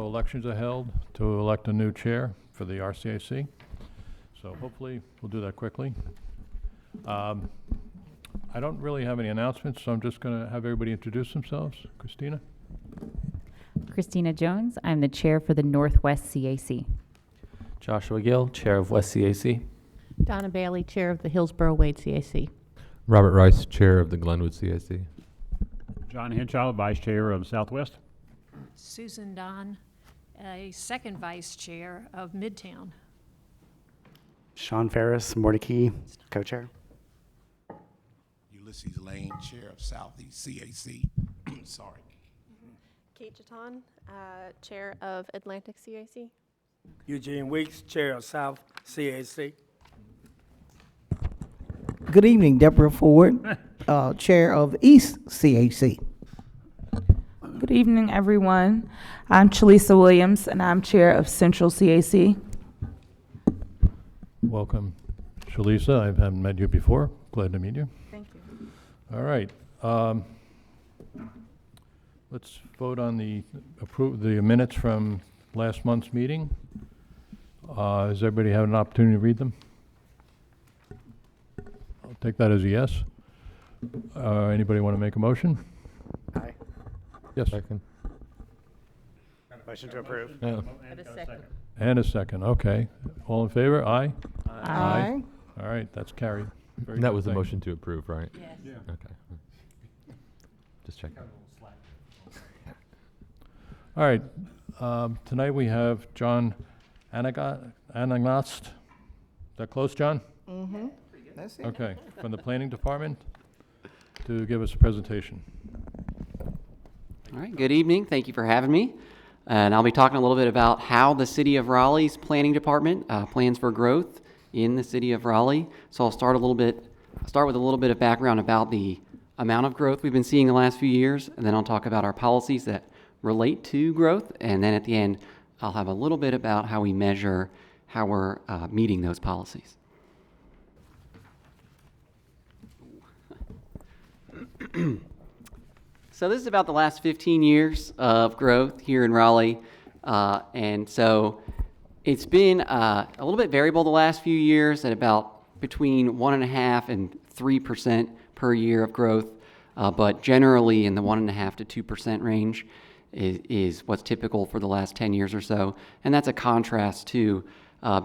elections are held to elect a new chair for the RCAC. So hopefully we'll do that quickly. I don't really have any announcements, so I'm just going to have everybody introduce themselves. Christina? Christina Jones. I'm the chair for the Northwest CAC. Joshua Gill, chair of West CAC. Donna Bailey, chair of the Hillsborough-Wade CAC. Robert Rice, chair of the Glenwood CAC. John Hinshaw, vice chair of Southwest. Susan Don, a second vice chair of Midtown. Sean Ferris, Mordecai, co-chair. Ulysses Lane, chair of Southeast CAC. Sorry. Kate Jaton, chair of Atlantic CAC. Eugene Weeks, chair of South CAC. Good evening, Deborah Ford, chair of East CAC. Good evening, everyone. I'm Chalisa Williams, and I'm chair of Central CAC. Welcome, Shalisa. I haven't met you before. Glad to meet you. Thank you. All right. Let's vote on the minutes from last month's meeting. Does everybody have an opportunity to read them? I'll take that as a yes. Anybody want to make a motion? Aye. Yes. Second. Motion to approve. Yeah. And a second. And a second. Okay. All in favor? Aye. Aye. All right. That's carried. Very And that good was the thing. motion to approve, right? Yes. Yeah. Okay. Just checking. All right. Tonight we have John Anagnost. Is that close, John? Mm-hmm. That's it. Okay. From the Planning Department to give us a presentation. All right, good evening. Thank you for having me. And I'll be talking a little bit about how the City of Raleigh's Planning Department plans for growth in the City of Raleigh. So I'll start with a little bit of background about the amount of growth we've been seeing the last few years, and then I'll talk about our policies that relate to growth, and then at the end, I'll have a little bit about how we measure how we're meeting those policies. So this is about the last 15 years of growth here in Raleigh. And so it's been a little bit variable the last few years at about between 1.5% and 3% per year of growth. But generally in the 1.5% to 2% range is what's typical for the last 10 years or so. And that's a contrast to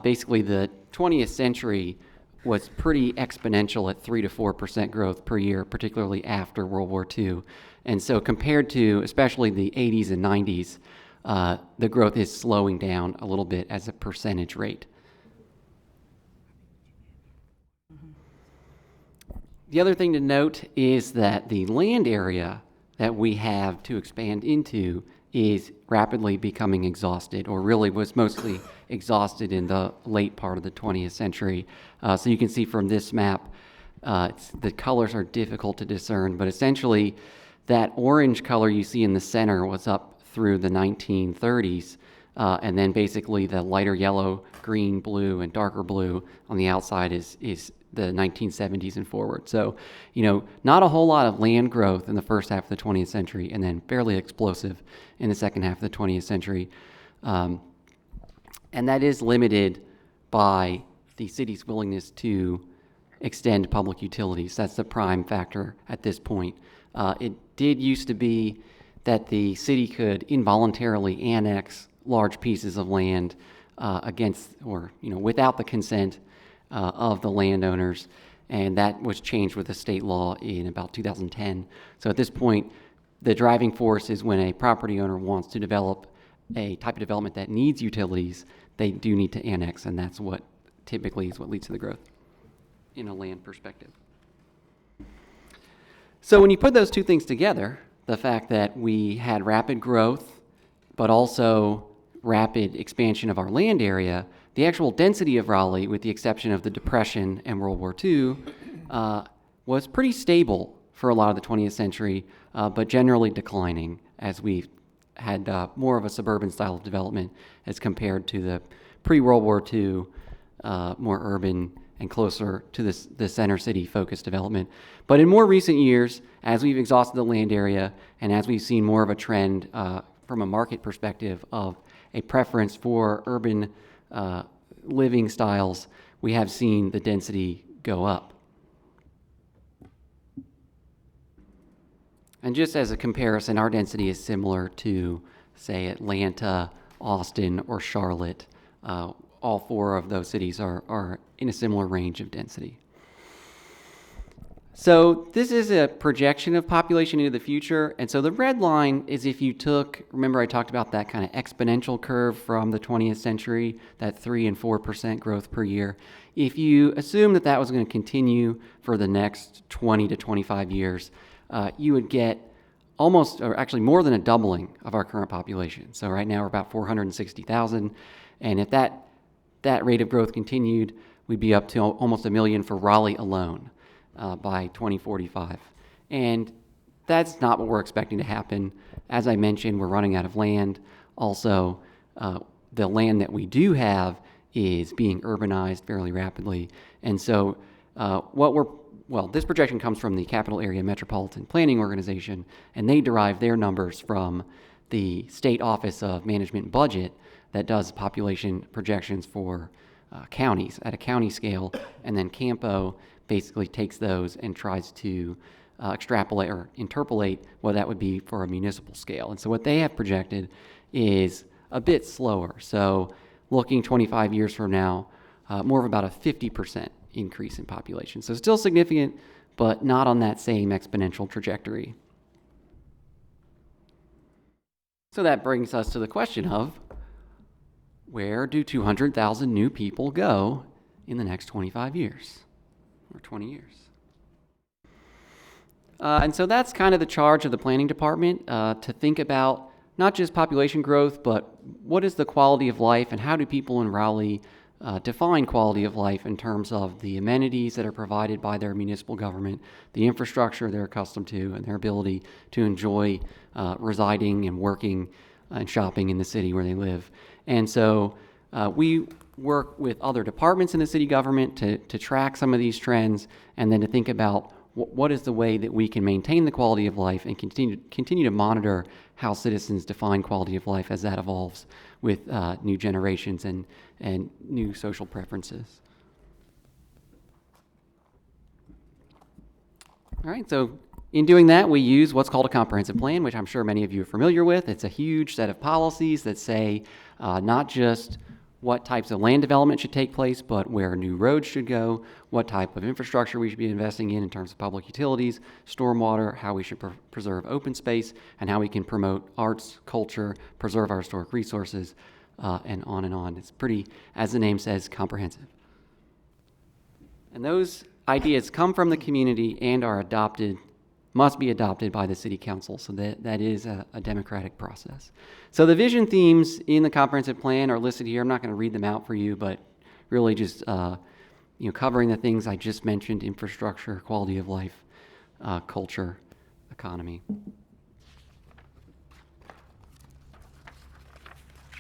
basically the 20th century was pretty exponential at 3 to 4% growth per year, particularly after World War II. And so compared to especially the 80s and 90s, the growth is slowing down a little bit as a percentage rate. The other thing to note is that the land area that we have to expand into is rapidly becoming exhausted, or really was mostly exhausted in the late part of the 20th century. So you can see from this map, the colors are difficult to discern, but essentially that orange color you see in the center was up through the 1930s, and then basically the lighter yellow, green, blue, and darker blue on the outside is the 1970s and forward. So, not a whole lot of land growth in the first half of the 20th century, and then fairly explosive in the second half of the 20th century. And that is limited by the city's willingness to extend public utilities. That's the prime factor at this point. It did used to be that the city could involuntarily annex large pieces of land against or without the consent of the landowners, and that was changed with a state law in about 2010. So at this point, the driving force is when a property owner wants to develop a type of development that needs utilities, they do need to annex, and that's what typically is what leads to the growth in a land perspective. So when you put those two things together, the fact that we had rapid growth, but also rapid expansion of our land area, the actual density of Raleigh, with the exception of the Depression and World War II, was pretty stable for a lot of the 20th century, but generally declining as we had more of a suburban style of development as compared to the pre-World War II, more urban and closer to the center city focused development. But in more recent years, as we've exhausted the land area and as we've seen more of a trend from a market perspective of a preference for urban living styles, we have seen the density go up. And just as a comparison, our density is similar to, say, Atlanta, Austin, or Charlotte. All four of those cities are in a similar range of density. So this is a projection of population into the future. And so the red line is if you took, remember I talked about that kind of exponential curve from the 20th century, that 3 and 4% growth per year. If you assume that that was going to continue for the next 20 to 25 years, you would get almost, or actually more than a doubling of our current population. So right now we're about 460,000. And if that rate of growth continued, we'd be up to almost 1 million for Raleigh alone by 2045. And that's not what we're expecting to happen. As I mentioned, we're running out of land. Also, the land that we do have is being urbanized fairly rapidly. And so this projection comes from the Capital Area Metropolitan Planning Organization, and they derive their numbers from the State Office of Management and Budget that does population projections for counties at a county scale, and then Campo basically takes those and tries to extrapolate or interpolate what that would be for a municipal scale. And so what they have projected is a bit slower. So looking 25 years from now, more of about a 50% increase in population. So still significant, but not on that same exponential trajectory. So that brings us to the question of, where do 200,000 new people go in the next 25 years or 20 years? And so that's kind of the charge of the planning department, to think about not just population growth, but what is the quality of life and how do people in Raleigh define quality of life in terms of the amenities that are provided by their municipal government, the infrastructure they're accustomed to, and their ability to enjoy residing and working and shopping in the city where they live. And so we work with other departments in the city government to track some of these trends and then to think about what is the way that we can maintain the quality of life and continue to monitor how citizens define quality of life as that evolves with new generations and new social preferences. All right, so in doing that, we use what's called a comprehensive plan, which I'm sure many of you are familiar with. It's a huge set of policies that say not just what types of land development should take place, but where new roads should go, what type of infrastructure we should be investing in terms of public utilities, stormwater, how we should preserve open space, and how we can promote arts, culture, preserve our historic resources, and on and on. It's pretty, as the name says, comprehensive. And those ideas come from the community and are must be adopted by the city council. So that is a democratic process. So the vision themes in the comprehensive plan are listed here. I'm not going to read them out for you, but really just covering the things I just mentioned: infrastructure, quality of life, culture, economy.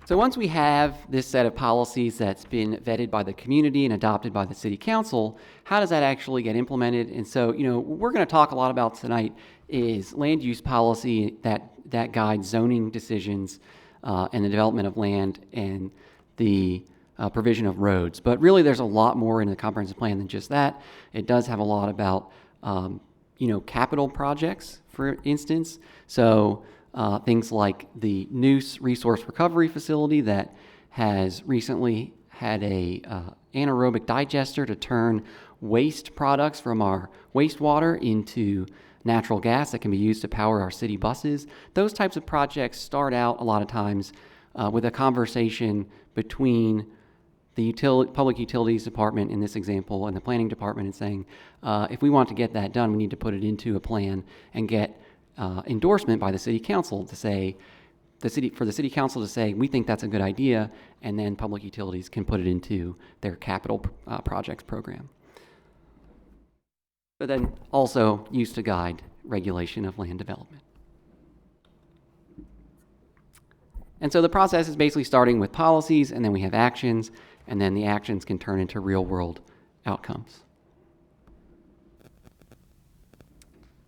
So once we have this set of policies that's been vetted by the community and adopted by the city council, how does that actually get implemented? And so, what we're going to talk a lot about tonight is land use policy that guides zoning decisions and the development of land and the provision of roads. But really, there's a lot more in the comprehensive plan than just that. It does have a lot about, capital projects, for instance. So things like the Noose Resource Recovery Facility that has recently had a anaerobic digester to turn waste products from our wastewater into natural gas that can be used to power our city buses. Those types of projects start out a lot of times with a conversation between the public utilities department in this example and the planning department and saying, if we want to get that done, we need to put it into a plan and get endorsement by the city council to say, for the city council to say, we think that's a good idea, and then public utilities can put it into their capital projects program. But then also used to guide regulation of land development. And so the process is basically starting with policies, and then we have actions, and then the actions can turn into real world outcomes.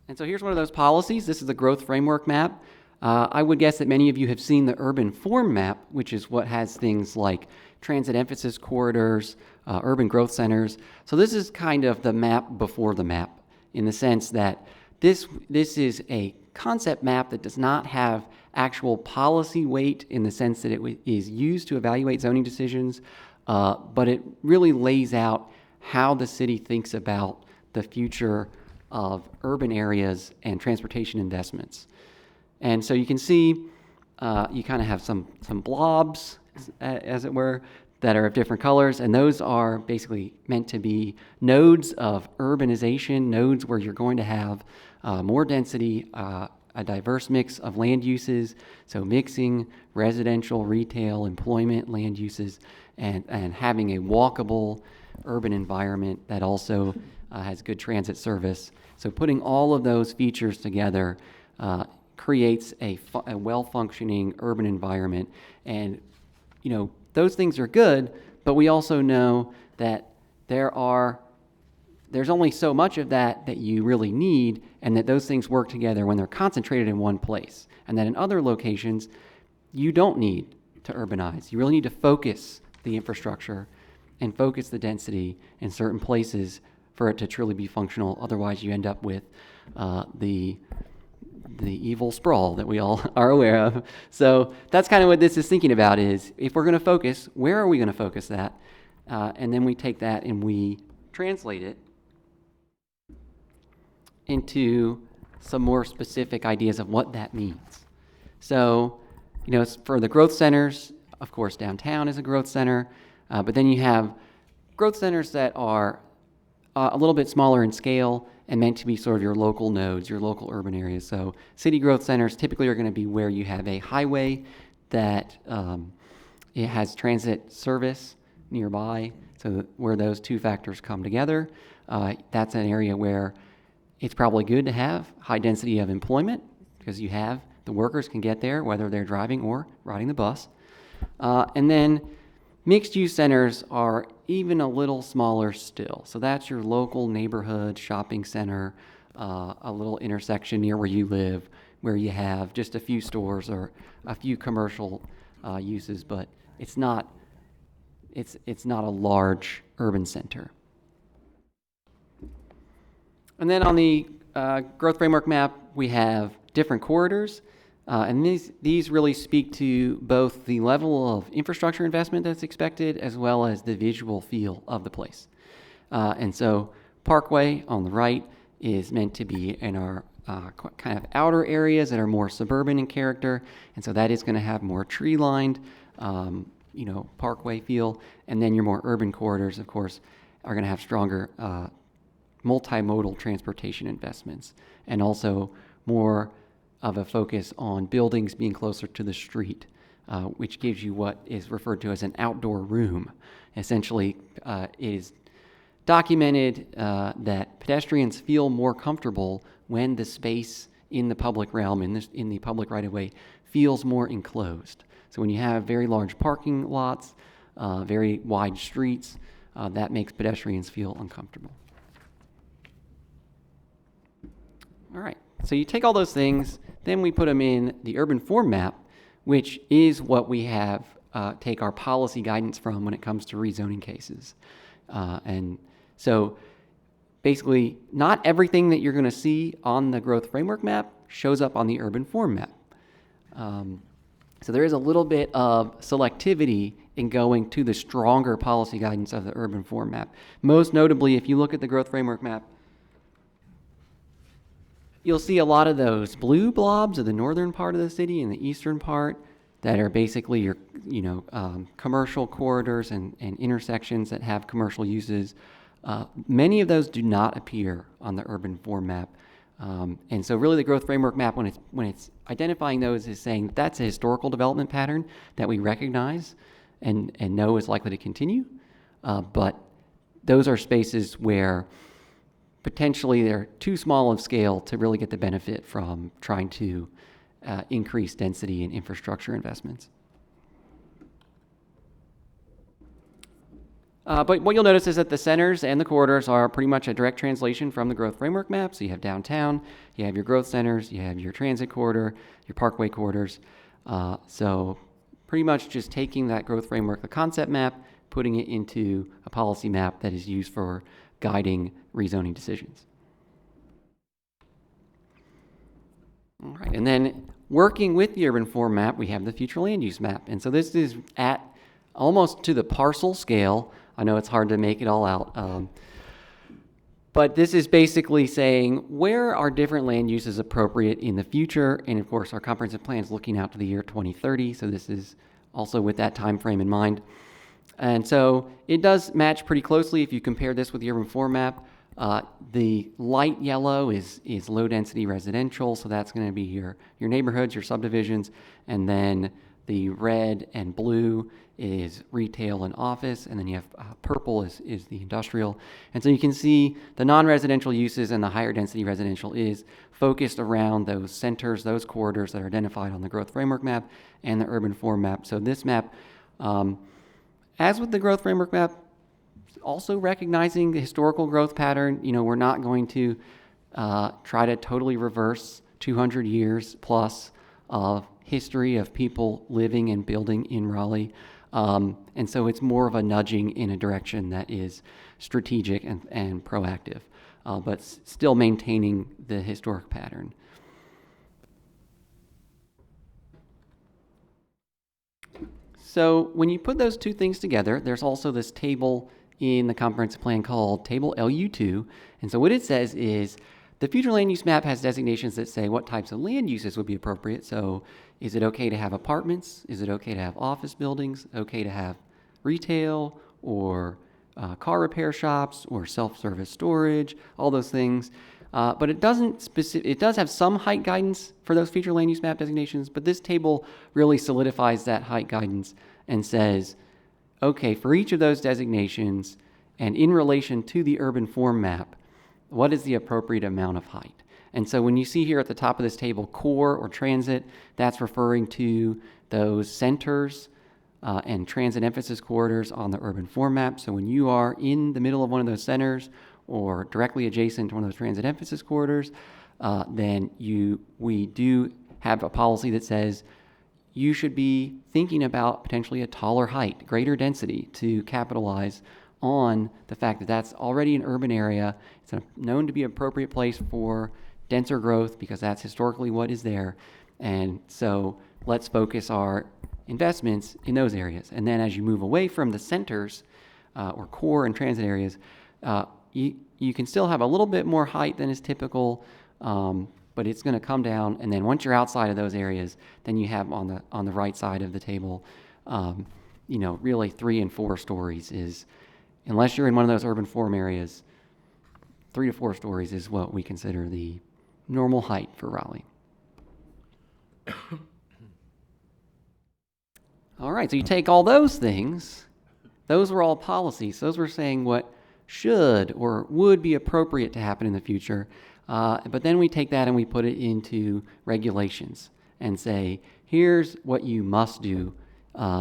And so here's one of those policies. This is the growth framework map. I would guess that many of you have seen the urban form map, which is what has things like transit emphasis corridors, urban growth centers. So this is kind of the map before the map, in the sense that this is a concept map that does not have actual policy weight in the sense that it is used to evaluate zoning decisions, but it really lays out how the city thinks about the future of urban areas and transportation investments. And so you can see you kind of have some blobs, as it were, that are of different colors, and those are basically meant to be nodes of urbanization, nodes where you're going to have more density, a diverse mix of land uses, so mixing residential, retail, employment, land uses, and having a walkable urban environment that also has good transit service. So putting all of those features together creates a well-functioning urban environment. And, you know, those things are good, but we also know that there's only so much of that you really need, and that those things work together when they're concentrated in one place. And that in other locations, you don't need to urbanize. You really need to focus the infrastructure and focus the density in certain places for it to truly be functional. Otherwise, you end up with the evil sprawl that we all are aware of. So that's kind of what this is thinking about, is if we're going to focus, where are we going to focus that? And then we take that and we translate it into some more specific ideas of what that means. So, you know, for the growth centers, of course, downtown is a growth center, but then you have growth centers that are a little bit smaller in scale and meant to be sort of your local nodes, your local urban areas. So city growth centers typically are going to be where you have a highway that it has transit service nearby, so where those two factors come together. That's an area where it's probably good to have high density of employment, because you have the workers can get there whether they're driving or riding the bus. And then mixed-use centers are even a little smaller still. So that's your local neighborhood shopping center, a little intersection near where you live, where you have just a few stores or a few commercial uses, but it's not a large urban center. And then on the growth framework map, we have different corridors. And these really speak to both the level of infrastructure investment that's expected, as well as the visual feel of the place. And so Parkway on the right is meant to be in our kind of outer areas that are more suburban in character. And so that is going to have more tree-lined, Parkway feel. And then your more urban corridors, of course, are going to have stronger multimodal transportation investments, and also more of a focus on buildings being closer to the street, which gives you what is referred to as an outdoor room. Essentially, it is documented that pedestrians feel more comfortable when the space in the public realm, in the public right-of-way, feels more enclosed. So when you have very large parking lots, very wide streets, that makes pedestrians feel uncomfortable. All right, so you take all those things, then we put them in the urban form map, which is what we have take our policy guidance from when it comes to rezoning cases. And so basically, not everything that you're going to see on the growth framework map shows up on the urban form map. So there is a little bit of selectivity in going to the stronger policy guidance of the urban form map. Most notably, if you look at the growth framework map, you'll see a lot of those blue blobs of the northern part of the city and the eastern part that are basically your, commercial corridors and intersections that have commercial uses. Many of those do not appear on the urban form map. And so really the growth framework map, when it's identifying those, is saying that's a historical development pattern that we recognize and know is likely to continue. But those are spaces where potentially they're too small of scale to really get the benefit from trying to increase density and infrastructure investments. But what you'll notice is that the centers and the corridors are pretty much a direct translation from the growth framework map. So you have downtown, you have your growth centers, you have your transit corridor, your parkway corridors. So pretty much just taking that growth framework, the concept map, putting it into a policy map that is used for guiding rezoning decisions. All right, and then working with the urban form map, we have the future land use map. And so this is at almost to the parcel scale. I know it's hard to make it all out. But this is basically saying where are different land uses appropriate in the future. And of course, our comprehensive plan is looking out to the year 2030. So this is also with that time frame in mind. And so it does match pretty closely if you compare this with the urban form map. The light yellow is low density residential. So that's going to be your neighborhoods, your subdivisions. And then the red and blue is retail and office, and then you have purple is the industrial. And so you can see the non-residential uses and the higher density residential is focused around those centers, those corridors that are identified on the growth framework map and the urban form map. So this map, as with the growth framework map, also recognizing the historical growth pattern. We're not going to try to totally reverse 200 years plus of history of people living and building in Raleigh. And so it's more of a nudging in a direction that is strategic and proactive, but still maintaining the historic pattern. So when you put those two things together, there's also this table in the comprehensive plan called Table LU2. And so what it says is the future land use map has designations that say what types of land uses would be appropriate. So is it okay to have apartments? Is it okay to have office buildings? Okay to have retail or car repair shops or self-service storage, all those things. But it does have some height guidance for those future land use map designations, but this table really solidifies that height guidance and says, okay, for each of those designations and in relation to the urban form map, what is the appropriate amount of height? And so when you see here at the top of this table, core or transit, that's referring to those centers and transit emphasis corridors on the urban form map. So when you are in the middle of one of those centers or directly adjacent to one of those transit emphasis corridors, then we do have a policy that says you should be thinking about potentially a taller height, greater density to capitalize on the fact that that's already an urban area. It's known to be an appropriate place for denser growth because that's historically what is there. And so let's focus our investments in those areas. And then as you move away from the centers or core and transit areas, you can still have a little bit more height than is typical, but it's going to come down. And then once you're outside of those areas, then you have on the right side of the table, really 3 and 4 stories is, unless you're in one of those urban form areas, 3 to 4 stories is what we consider the normal height for Raleigh. All right, so you take all those things, those were all policies. Those were saying what should or would be appropriate to happen in the future. But then we take that and we put it into regulations and say, here's what you must do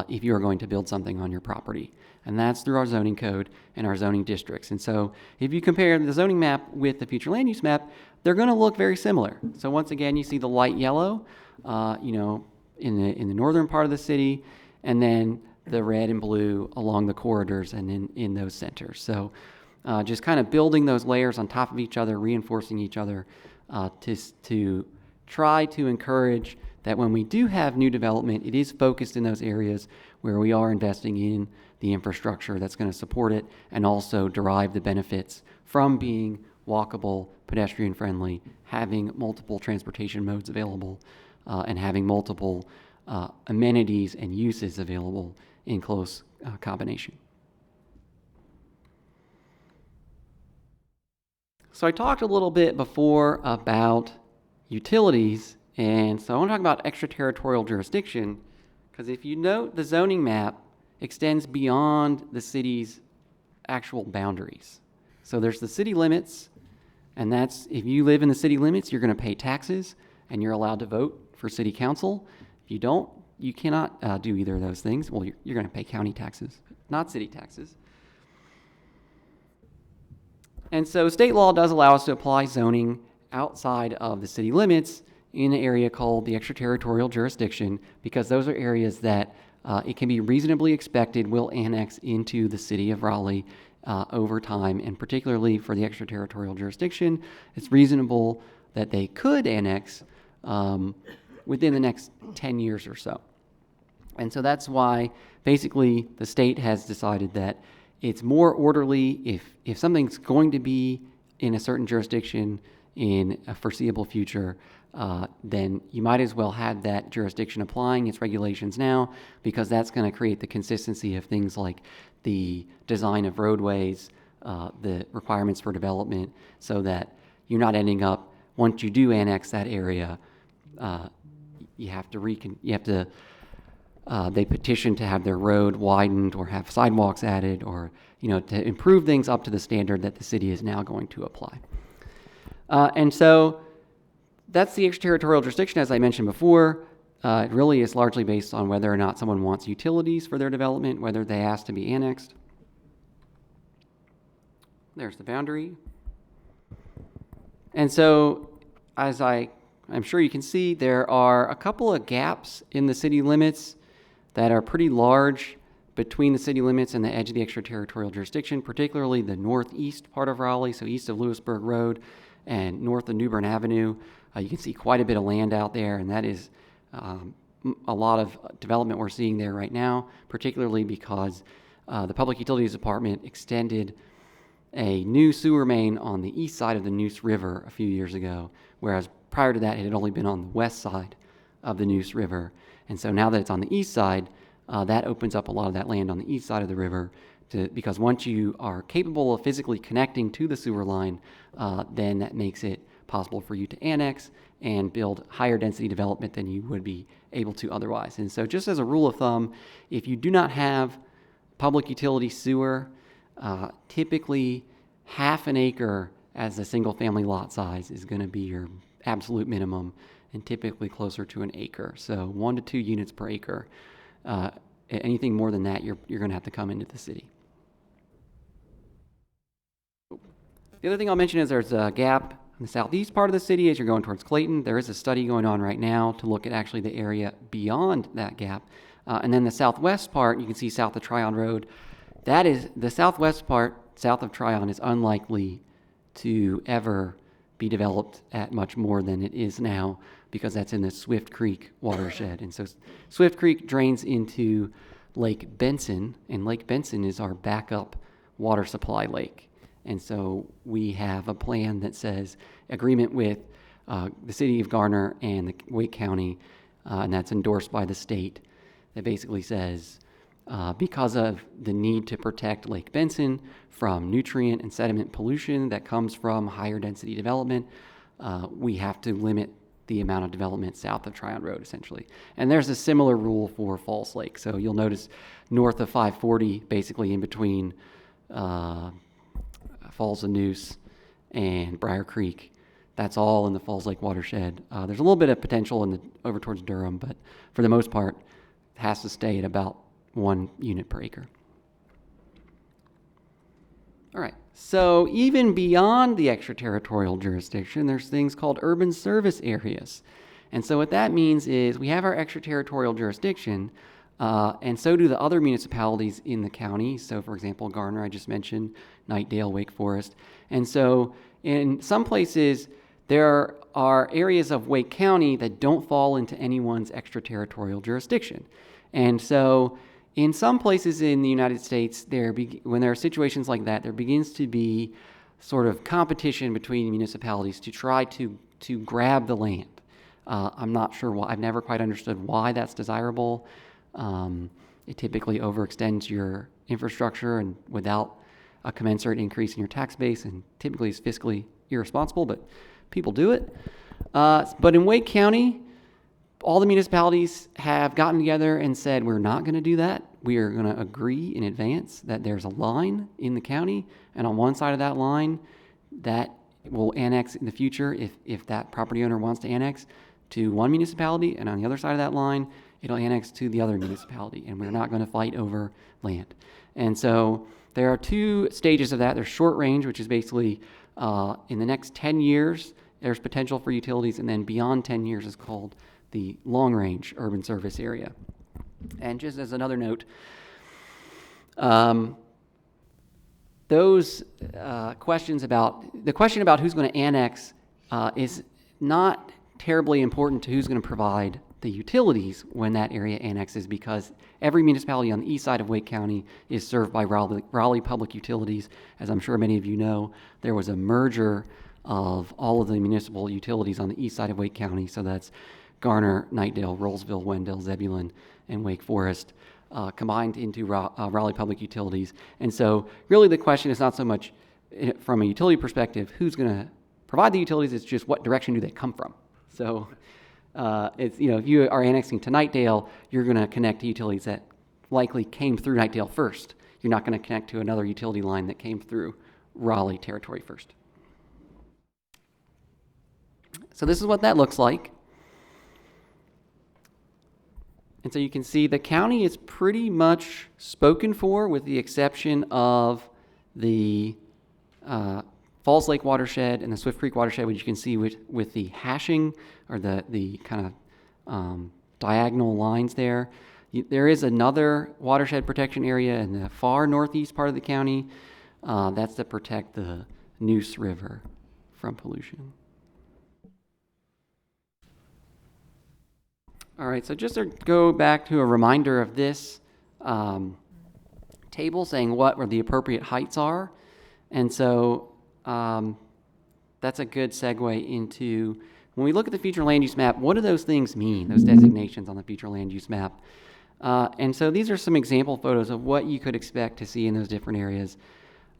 if you are going to build something on your property. And that's through our zoning code and our zoning districts. And so if you compare the zoning map with the future land use map, they're going to look very similar. So once again, you see the light yellow, in the northern part of the city, and then the red and blue along the corridors and in those centers. So just kind of building those layers on top of each other, reinforcing each other to try to encourage that when we do have new development, it is focused in those areas where we are investing in the infrastructure that's going to support it and also derive the benefits from being walkable, pedestrian friendly, having multiple transportation modes available, and having multiple amenities and uses available in close combination. So I talked a little bit before about utilities, and so I want to talk about extraterritorial jurisdiction, because if you note, the zoning map extends beyond the city's actual boundaries. So there's the city limits, and that's, if you live in the city limits, you're going to pay taxes, and you're allowed to vote for city council. If you don't, you cannot do either of those things. Well, you're going to pay county taxes, not city taxes. And so state law does allow us to apply zoning outside of the city limits in an area called the extraterritorial jurisdiction, because those are areas that it can be reasonably expected will annex into the city of Raleigh over time. And particularly for the extraterritorial jurisdiction, it's reasonable that they could annex within the next 10 years or so. And so that's why basically the state has decided that it's more orderly if something's going to be in a certain jurisdiction in a foreseeable future, then you might as well have that jurisdiction applying its regulations now, because that's going to create the consistency of things like the design of roadways, the requirements for development, so that you're not ending up, once you do annex that area, they petition to have their road widened or have sidewalks added, or to improve things up to the standard that the city is now going to apply. And so that's the extraterritorial jurisdiction, as I mentioned before. It really is largely based on whether or not someone wants utilities for their development, whether they ask to be annexed. There's the boundary. And so, as I'm sure you can see, there are a couple of gaps in the city limits that are pretty large between the city limits and the edge of the extraterritorial jurisdiction, particularly the northeast part of Raleigh, so east of Lewisburg Road and north of New Bern Avenue. You can see quite a bit of land out there, and that is a lot of development we're seeing there right now, particularly because the Public Utilities Department extended a new sewer main on the east side of the Neuse River a few years ago, whereas prior to that it had only been on the west side of the Neuse River. And so now that it's on the east side, that opens up a lot of that land on the east side of the river, because once you are capable of physically connecting to the sewer line, then that makes it possible for you to annex and build higher density development than you would be able to otherwise. And so just as a rule of thumb, if you do not have public utility sewer, typically half an acre as a single family lot size is going to be your absolute minimum, and typically closer to an acre. So 1 to 2 units per acre. Anything more than that, you're going to have to come into the city. The other thing I'll mention is there's a gap in the southeast part of the city as you're going towards Clayton. There is a study going on right now to look at actually the area beyond that gap. And then the southwest part, you can see south of Tryon Road. That is, the southwest part, south of Tryon, is unlikely to ever be developed at much more than it is now, because that's in the Swift Creek watershed. And so Swift Creek drains into Lake Benson, and Lake Benson is our backup water supply lake. And so we have a plan that says agreement with the city of Garner and the Wake County, and that's endorsed by the state, that basically says because of the need to protect Lake Benson from nutrient and sediment pollution that comes from higher density development, we have to limit the amount of development south of Tryon Road, essentially. And there's a similar rule for Falls Lake. So you'll notice north of 540, basically in between Falls of Neuse and Briar Creek, that's all in the Falls Lake watershed. There's a little bit of potential over towards Durham, but for the most part, it has to stay at about 1 unit per acre. All right, so even beyond the extraterritorial jurisdiction, there's things called urban service areas. And so what that means is we have our extraterritorial jurisdiction, and so do the other municipalities in the county. So for example, Garner, I just mentioned, Knightdale, Wake Forest. And so in some places, there are areas of Wake County that don't fall into anyone's extraterritorial jurisdiction. And so in some places in the United States, when there are situations like that, there begins to be sort of competition between municipalities to try to grab the land. I'm not sure why. I've never quite understood why that's desirable. It typically overextends your infrastructure and without a commensurate increase in your tax base, and typically is fiscally irresponsible, but people do it. But in Wake County, all the municipalities have gotten together and said, we're not going to do that. We are going to agree in advance that there's a line in the county, and on one side of that line, that will annex in the future if that property owner wants to annex to one municipality, and on the other side of that line, it'll annex to the other municipality, and we're not going to fight over land. And so there are two stages of that. There's short range, which is basically in the next 10 years, there's potential for utilities, and then beyond 10 years is called the long range urban service area. And just as another note, those questions about, the question about who's going to annex is not terribly important to who's going to provide the utilities when that area annexes, because every municipality on the east side of Wake County is served by Raleigh Public Utilities. As I'm sure many of you know, there was a merger of all of the municipal utilities on the east side of Wake County, so that's Garner, Knightdale, Rollsville, Wendell, Zebulon, and Wake Forest, combined into Raleigh Public Utilities. And so really the question is not so much from a utility perspective, who's going to provide the utilities, it's just what direction do they come from. So it's, you know, if you are annexing to Knightdale, you're going to connect to utilities that likely came through Knightdale first. You're not going to connect to another utility line that came through Raleigh territory first. So this is what that looks like. And so you can see the county is pretty much spoken for, with the exception of the Falls Lake watershed and the Swift Creek watershed, which you can see with the hashing or the kind of diagonal lines there. There is another watershed protection area in the far northeast part of the county. That's to protect the Neuse River from pollution. All right, so just to go back to a reminder of this table saying what the appropriate heights are. And so that's a good segue into, when we look at the future land use map, what do those things mean, those designations on the future land use map? And so these are some example photos of what you could expect to see in those different areas.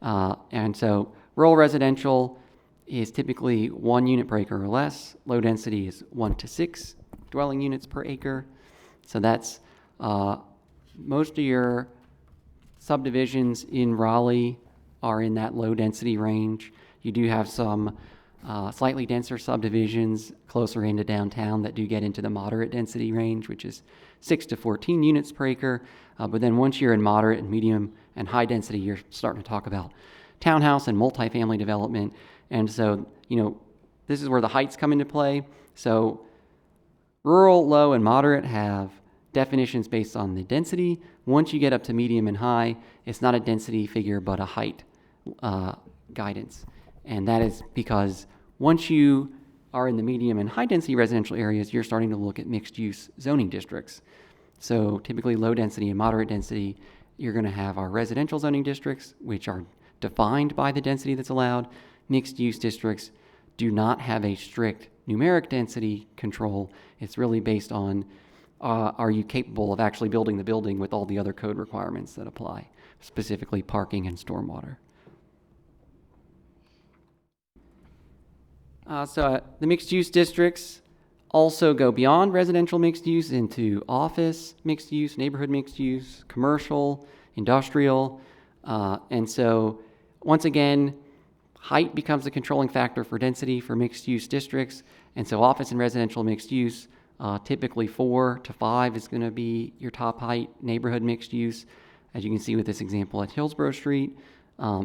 And so rural residential is typically 1 unit per acre or less. Low density is 1 to 6 dwelling units per acre. So that's most of your subdivisions in Raleigh are in that low density range. You do have some slightly denser subdivisions closer into downtown that do get into the moderate density range, which is 6 to 14 units per acre. But then once you're in moderate and medium and high density, you're starting to talk about townhouse and multifamily development. And so, you know, this is where the heights come into play. So rural, low, and moderate have definitions based on the density. Once you get up to medium and high, it's not a density figure, but a height guidance. And that is because once you are in the medium and high density residential areas, you're starting to look at mixed use zoning districts. So typically low density and moderate density, you're going to have our residential zoning districts, which are defined by the density that's allowed. Mixed use districts do not have a strict numeric density control. It's really based on are you capable of actually building the building with all the other code requirements that apply, specifically parking and stormwater. The mixed use districts also go beyond residential mixed use into office mixed use, neighborhood mixed use, commercial, industrial. And so once again, height becomes a controlling factor for density for mixed use districts. And so office and residential mixed use, typically 4 to 5 is going to be your top height. Neighborhood mixed use, as you can see with this example at Hillsborough Street,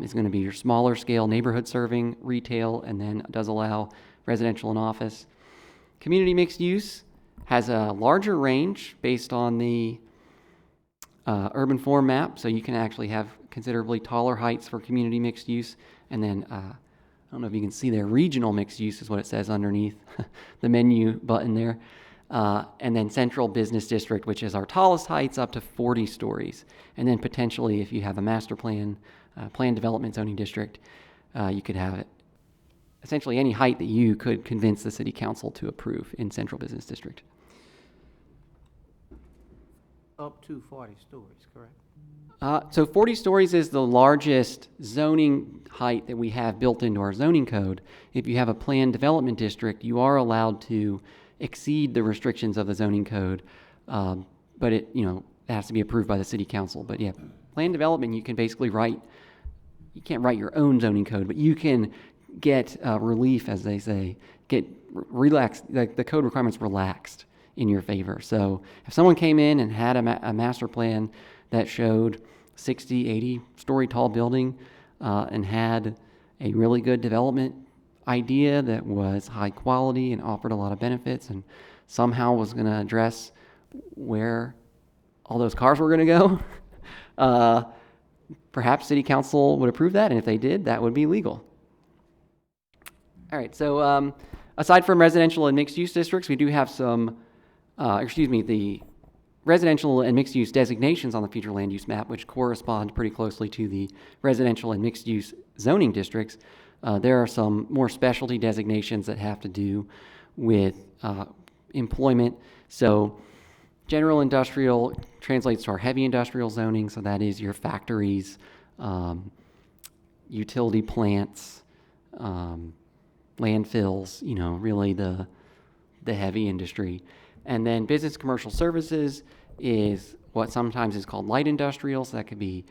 is going to be your smaller scale neighborhood serving retail, and then does allow residential and office. Community mixed use has a larger range based on the urban form map, so you can actually have considerably taller heights for community mixed use. And then I don't know if you can see there, regional mixed use is what it says underneath the menu button there. And then central business district, which is our tallest heights, up to 40 stories. And then potentially, if you have a master plan, planned development zoning district, you could have it essentially any height that you could convince the city council to approve in central business district. Up to 40 stories, correct? So 40 stories is the largest zoning height that we have built into our zoning code. If you have a planned development district, you are allowed to exceed the restrictions of the zoning code, but it has to be approved by the city council. But yeah, planned development, you can basically you can't write your own zoning code, but you can get relief, as they say, get relaxed, like the code requirements relaxed in your favor. So if someone came in and had a master plan that showed 60, 80-story tall building and had a really good development idea that was high quality and offered a lot of benefits and somehow was going to address where all those cars were going to go, perhaps city council would approve that, and if they did, that would be legal. All right, so aside from residential and mixed-use districts, we do have some, the residential and mixed-use designations on the future land use map, which correspond pretty closely to the residential and mixed-use zoning districts. There are some more specialty designations that have to do with employment. So general industrial translates to our heavy industrial zoning, so that is your factories, utility plants, landfills, really the heavy industry. And then business commercial services is what sometimes is called light industrial, so that could be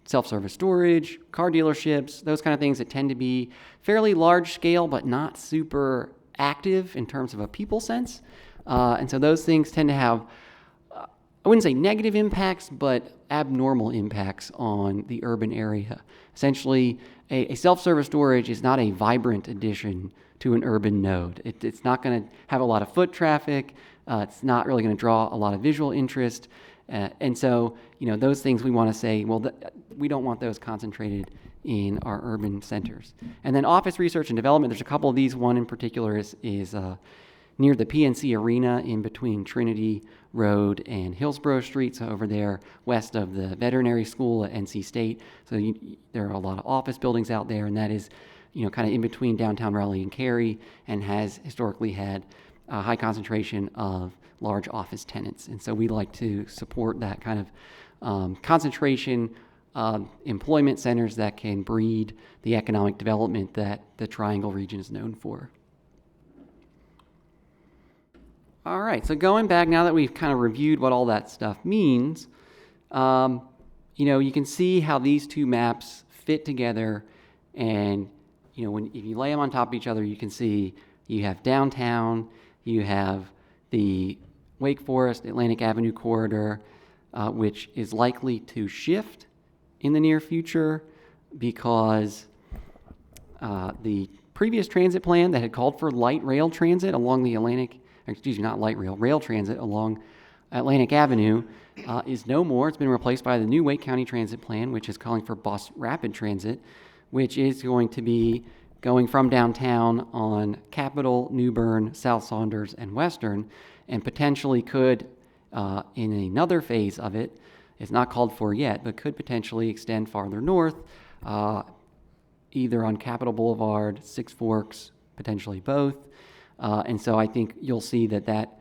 self-service storage, car dealerships, those kind of things that tend to be fairly large scale but not super active in terms of a people sense. And so those things tend to have, I wouldn't say negative impacts, but abnormal impacts on the urban area. Essentially, a self-service storage is not a vibrant addition to an urban node. It's not going to have a lot of foot traffic. It's not really going to draw a lot of visual interest. And so, those things we want to say, well, we don't want those concentrated in our urban centers. And then office research and development, there's a couple of these. One in particular is near the PNC Arena in between Trinity Road and Hillsborough Street, so over there west of the veterinary school at NC State. So there are a lot of office buildings out there, and that is, kind of in between downtown Raleigh and Cary, and has historically had a high concentration of large office tenants. And so we like to support that kind of concentration of employment centers that can breed the economic development that the Triangle region is known for. All right, so going back, now that we've kind of reviewed what all that stuff means, you can see how these two maps fit together. And, if you lay them on top of each other, you can see you have downtown, you have the Wake Forest Atlantic Avenue corridor, which is likely to shift in the near future because the previous transit plan that had called for light rail transit along the rail transit along Atlantic Avenue is no more. It's been replaced by the new Wake County Transit Plan, which is calling for bus rapid transit, which is going to be going from downtown on Capitol, New Bern, South Saunders, and Western, and potentially could, in another phase of it, it's not called for yet, but could potentially extend farther north, either on Capitol Boulevard, Six Forks, potentially both. And so I think you'll see that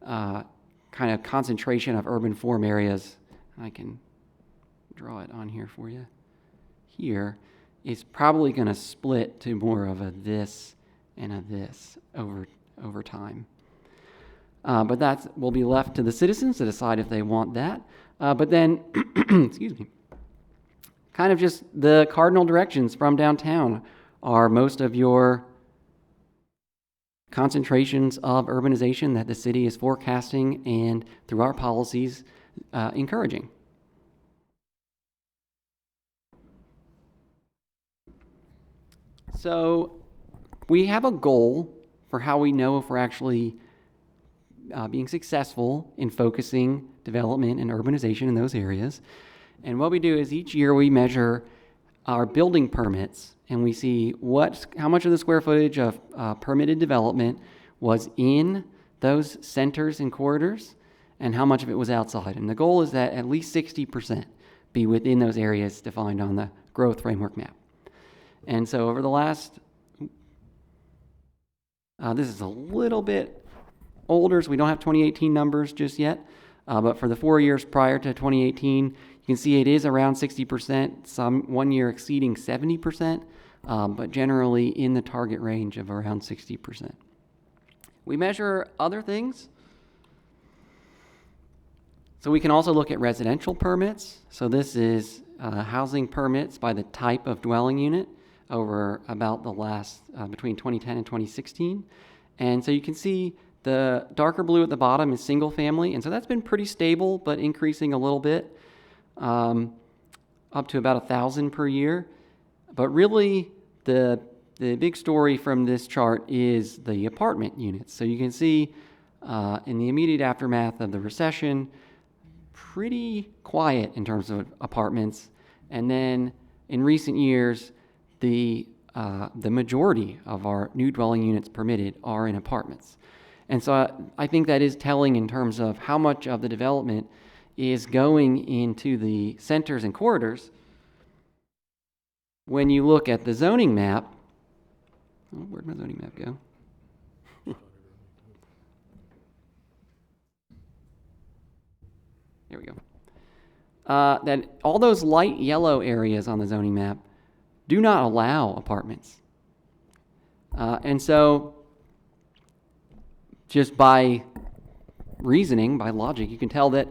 kind of concentration of urban form areas, I can draw it on here for you, here, is probably going to split to more of a this and a this over time. But that will be left to the citizens to decide if they want that. But then, excuse me, kind of just the cardinal directions from downtown are most of your concentrations of urbanization that the city is forecasting and through our policies encouraging. So we have a goal for how we know if we're actually being successful in focusing development and urbanization in those areas. And what we do is each year we measure our building permits, and we see how much of the square footage of permitted development was in those centers and corridors, and how much of it was outside. And the goal is that at least 60% be within those areas defined on the growth framework map. And so over the last, this is a little bit older, so we don't have 2018 numbers just yet, but for the 4 years prior to 2018, you can see it is around 60%, some one year exceeding 70%, but generally in the target range of around 60%. We measure other things. So we can also look at residential permits. So this is housing permits by the type of dwelling unit over about the last, between 2010 and 2016. And so you can see the darker blue at the bottom is single family, and so that's been pretty stable, but increasing a little bit. up to about 1,000 per year. But really, the big story from this chart is the apartment units. So you can see in the immediate aftermath of the recession, pretty quiet in terms of apartments. And then in recent years, the majority of our new dwelling units permitted are in apartments. And so I think that is telling in terms of how much of the development is going into the centers and corridors. When you look at the zoning map, oh, where'd my zoning map go? There we go. That all those light yellow areas on the zoning map do not allow apartments. And so just by reasoning, by logic, you can tell that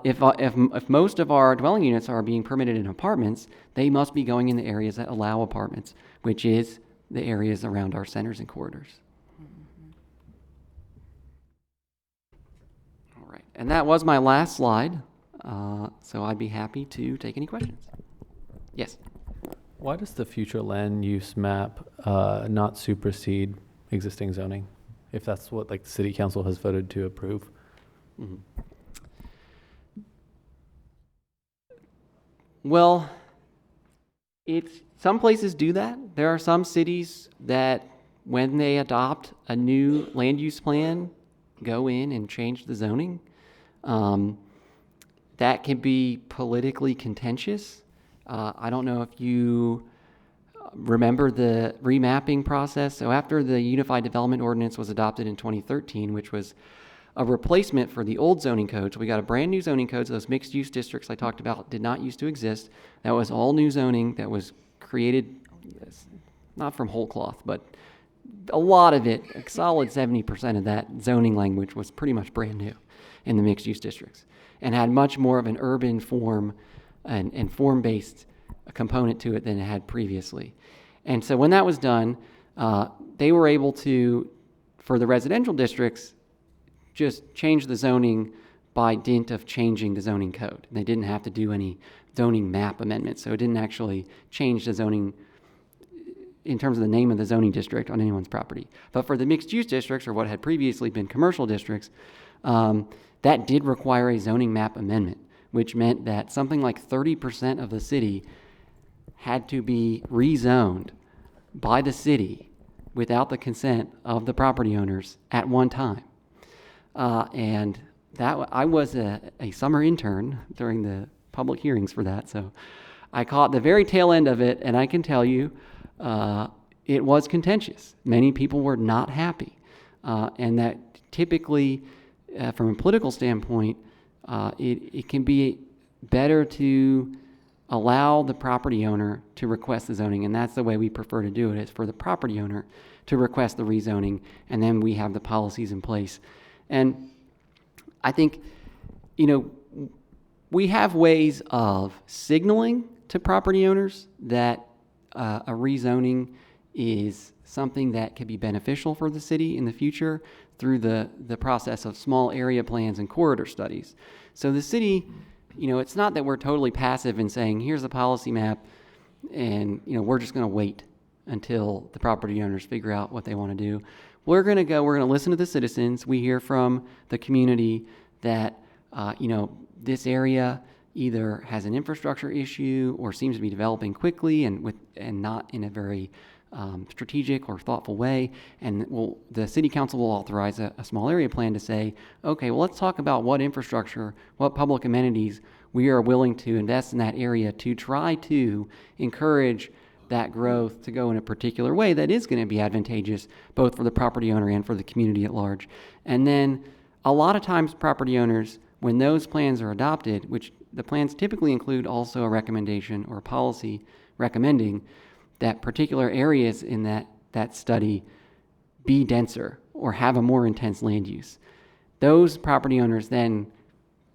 if most of our dwelling units are being permitted in apartments, they must be going in the areas that allow apartments, which is the areas around our centers and corridors. All right, and that was my last slide, so I'd be happy to take any questions. Yes? Why does the future land use map not supersede existing zoning, if that's what like the city council has voted to approve? Mm-hmm. Well, some places do that. There are some cities that, when they adopt a new land use plan, go in and change the zoning. That can be politically contentious. I don't know if you remember the remapping process. So after the Unified Development Ordinance was adopted in 2013, which was a replacement for the old zoning code. So we got a brand new zoning code. So those mixed use districts I talked about did not used to exist. That was all new zoning that was created, not from whole cloth, but a lot of it, a solid 70% of that zoning language was pretty much brand new in the mixed use districts and had much more of an urban form and form-based component to it than it had previously. And so when that was done, they were able to, for the residential districts, just change the zoning by dint of changing the zoning code. And they didn't have to do any zoning map amendments. So it didn't actually change the zoning in terms of the name of the zoning district on anyone's property. But for the mixed use districts, or what had previously been commercial districts, that did require a zoning map amendment, which meant that something like 30% of the city had to be rezoned by the city without the consent of the property owners at one time. And that I was a summer intern during the public hearings for that, so I caught the very tail end of it, and I can tell you it was contentious. Many people were not happy, and that typically, from a political standpoint, it can be better to allow the property owner to request the zoning, and that's the way we prefer to do it, is for the property owner to request the rezoning, and then we have the policies in place. And I think, we have ways of signaling to property owners that a rezoning is something that could be beneficial for the city in the future through the process of small area plans and corridor studies. So the city, it's not that we're totally passive in saying, here's a policy map, and we're just going to wait until the property owners figure out what they want to do. We're going to listen to the citizens. We hear from the community that, this area either has an infrastructure issue or seems to be developing quickly and not in a very strategic or thoughtful way. And the city council will authorize a small area plan to say, okay, well, let's talk about what infrastructure, what public amenities we are willing to invest in that area to try to encourage that growth to go in a particular way that is going to be advantageous both for the property owner and for the community at large. And then a lot of times property owners, when those plans are adopted, which the plans typically include also a recommendation or a policy recommending that particular areas in that study be denser or have a more intense land use. Those property owners then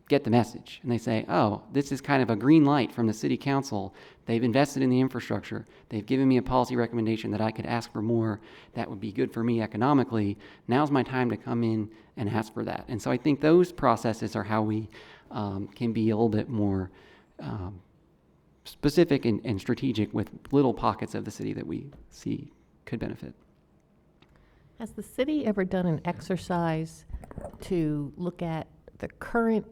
get the message and they say, oh, this is kind of a green light from the city council. They've invested in the infrastructure. They've given me a policy recommendation that I could ask for more that would be good for me economically. Now's my time to come in and ask for that. And so I think those processes are how we can be a little bit more specific and strategic with little pockets of the city that we see could benefit. Has the city ever done an exercise to look at the current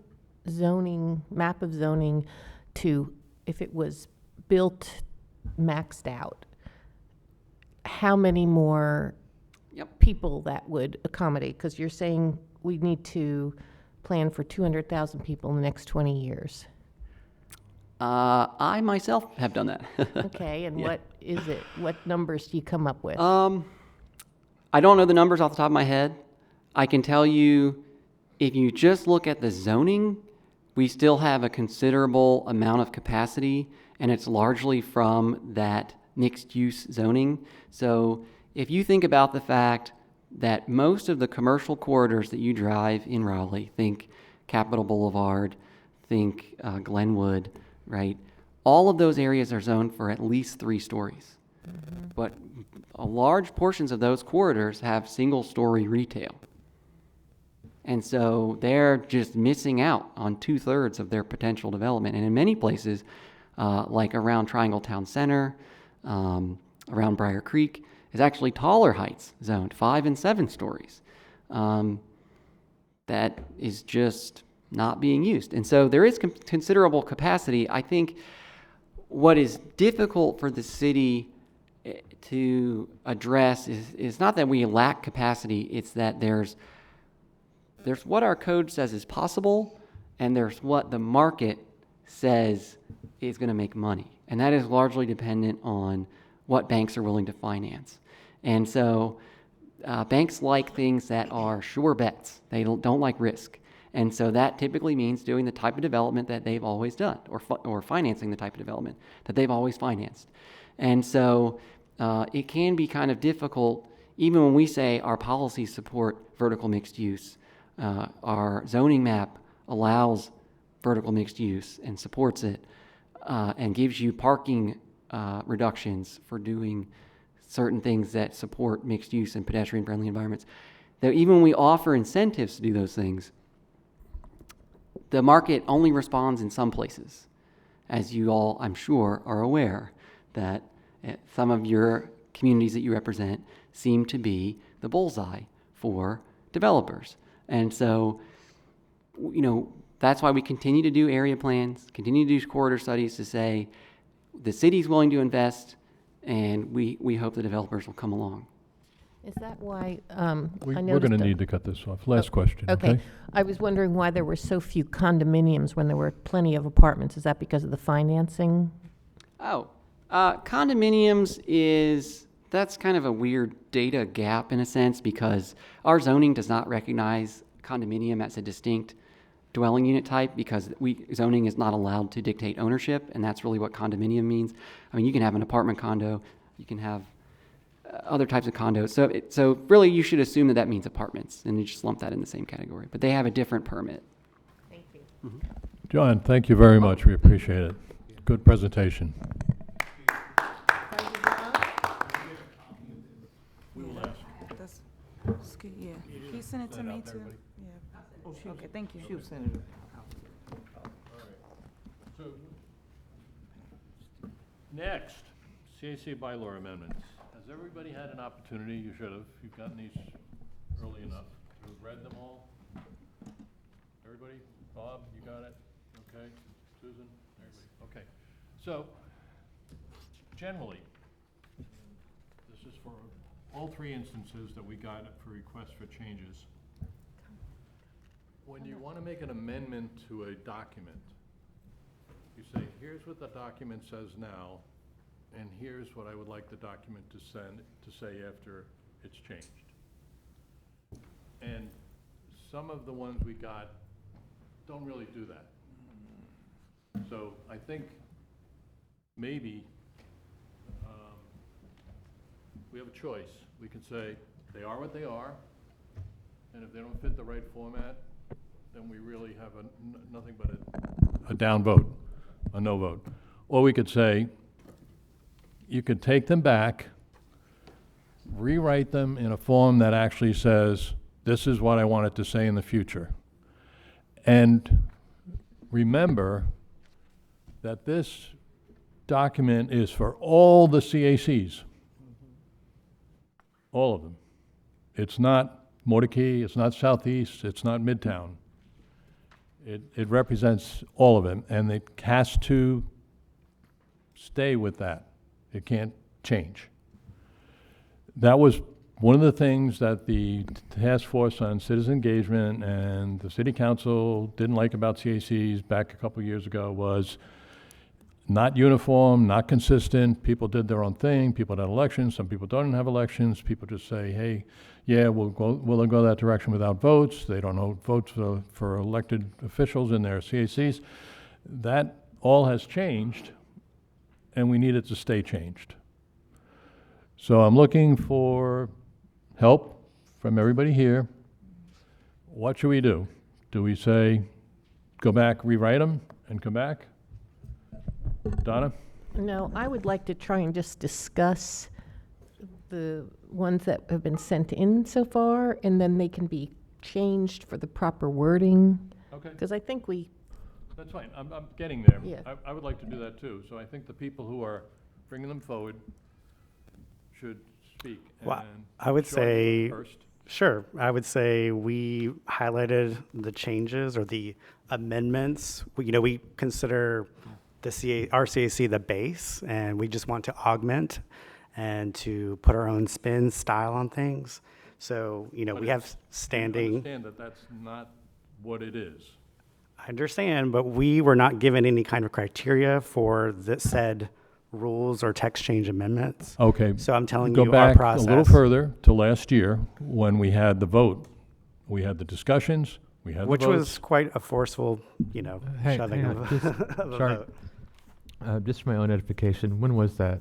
zoning, map of zoning, to, if it was built maxed out, how many more people that would accommodate? Because you're saying we need to plan for 200,000 people in the next 20 years. I myself have done that. Okay, and what is it? What numbers do you come up with? I don't know the numbers off the top of my head. I can tell you, if you just look at the zoning, we still have a considerable amount of capacity, and it's largely from that mixed-use zoning. So if you think about the fact that most of the commercial corridors that you drive in Raleigh, think Capitol Boulevard, think Glenwood, right? All of those areas are zoned for at least 3 stories. But a large portions of those corridors have single-story retail. And so they're just missing out on 2/3 of their potential development. And in many places, like around Triangle Town Center, around Briar Creek, is actually taller heights zoned, 5 and 7 stories. That is just not being used. And so there is considerable capacity. I think what is difficult for the city to address is not that we lack capacity, it's that there's what our code says is possible, and there's what the market says is going to make money. And that is largely dependent on what banks are willing to finance. And so banks like things that are sure bets. They don't like risk. And so that typically means doing the type of development that they've always done, or financing the type of development that they've always financed. And so it can be kind of difficult, even when we say our policies support vertical mixed use. Our zoning map allows vertical mixed use and supports it, and gives you parking reductions for doing certain things that support mixed use and pedestrian friendly environments. Though even when we offer incentives to do those things, the market only responds in some places. As you all, I'm sure, are aware that some of your communities that you represent seem to be the bullseye for developers. And so, you know, that's why we continue to do area plans, continue to do corridor studies to say the city's willing to invest, and we hope the developers will come along. Is that why We're going to need to cut this off. Last question, okay? I was wondering why there were so few condominiums when there were plenty of apartments. Is that because of the financing? Condominiums that's kind of a weird data gap in a sense, because our zoning does not recognize condominium as a distinct dwelling unit type, because zoning is not allowed to dictate ownership, and that's really what condominium means. I mean, you can have an apartment condo, you can have other types of condos. So really you should assume that means apartments, and you just lump that in the same category. But they have a different permit. Thank you. Mm-hmm. John, thank you very much. We appreciate it. Good presentation. That's good, yeah. Can you send it to me too? Yeah. Okay, thank you. She'll send it. So, next, CAC bylaw amendments. Has everybody had an opportunity? You should have. You've gotten these early enough. You've read them all? Everybody? Bob, you got it? Okay. Susan? Everybody? Okay. So, generally, this is for all 3 instances that we got for requests for changes. When you want to make an amendment to a document, you say, here's what the document says now, and here's what I would like the document to say after it's changed. And some of the ones we got don't really do that. So I think maybe we have a choice. We can say they are what they are, and if they don't fit the right format, then we really have nothing but a down vote, a no vote. Or we could say, you could take them back, rewrite them in a form that actually says, this is what I want it to say in the future. And remember that this document is for all the CACs. All of them. It's not Mordecai, it's not Southeast, it's not Midtown. It represents all of them, and it has to stay with that. It can't change. That was one of the things that the Task Force on Citizen Engagement and the City Council didn't like about CACs back a couple years ago was not uniform, not consistent. People did their own thing. People had elections. Some people don't have elections. People just say, hey, yeah, we'll go that direction without votes. They don't know votes for elected officials in their CACs. That all has changed, and we need it to stay changed. So I'm looking for help from everybody here. What should we do? Do we say, go back, rewrite them, and come back? Donna? No, I would like to try and just discuss the ones that have been sent in so far, and then they can be changed for the proper wording. Okay. Because I think That's fine. I'm getting there. Yeah. I would like to do that too. So I think the people who are bringing them forward should speak. Well, And I would Sean, say, first. sure, I would say we highlighted the changes or the amendments. We consider our CAC the base, and we just want to augment and to put our own spin style on things. So, But we have standing. I understand that that's not what it is. I understand, but we were not given any kind of criteria for the said rules or text change amendments. Okay. So I'm telling Go you our back process. a little further to last year when we had the vote. We had the discussions, we had the Which votes. was quite a forceful, shoving hang on, of, just- of a sorry. vote. Just for my own edification, when was that?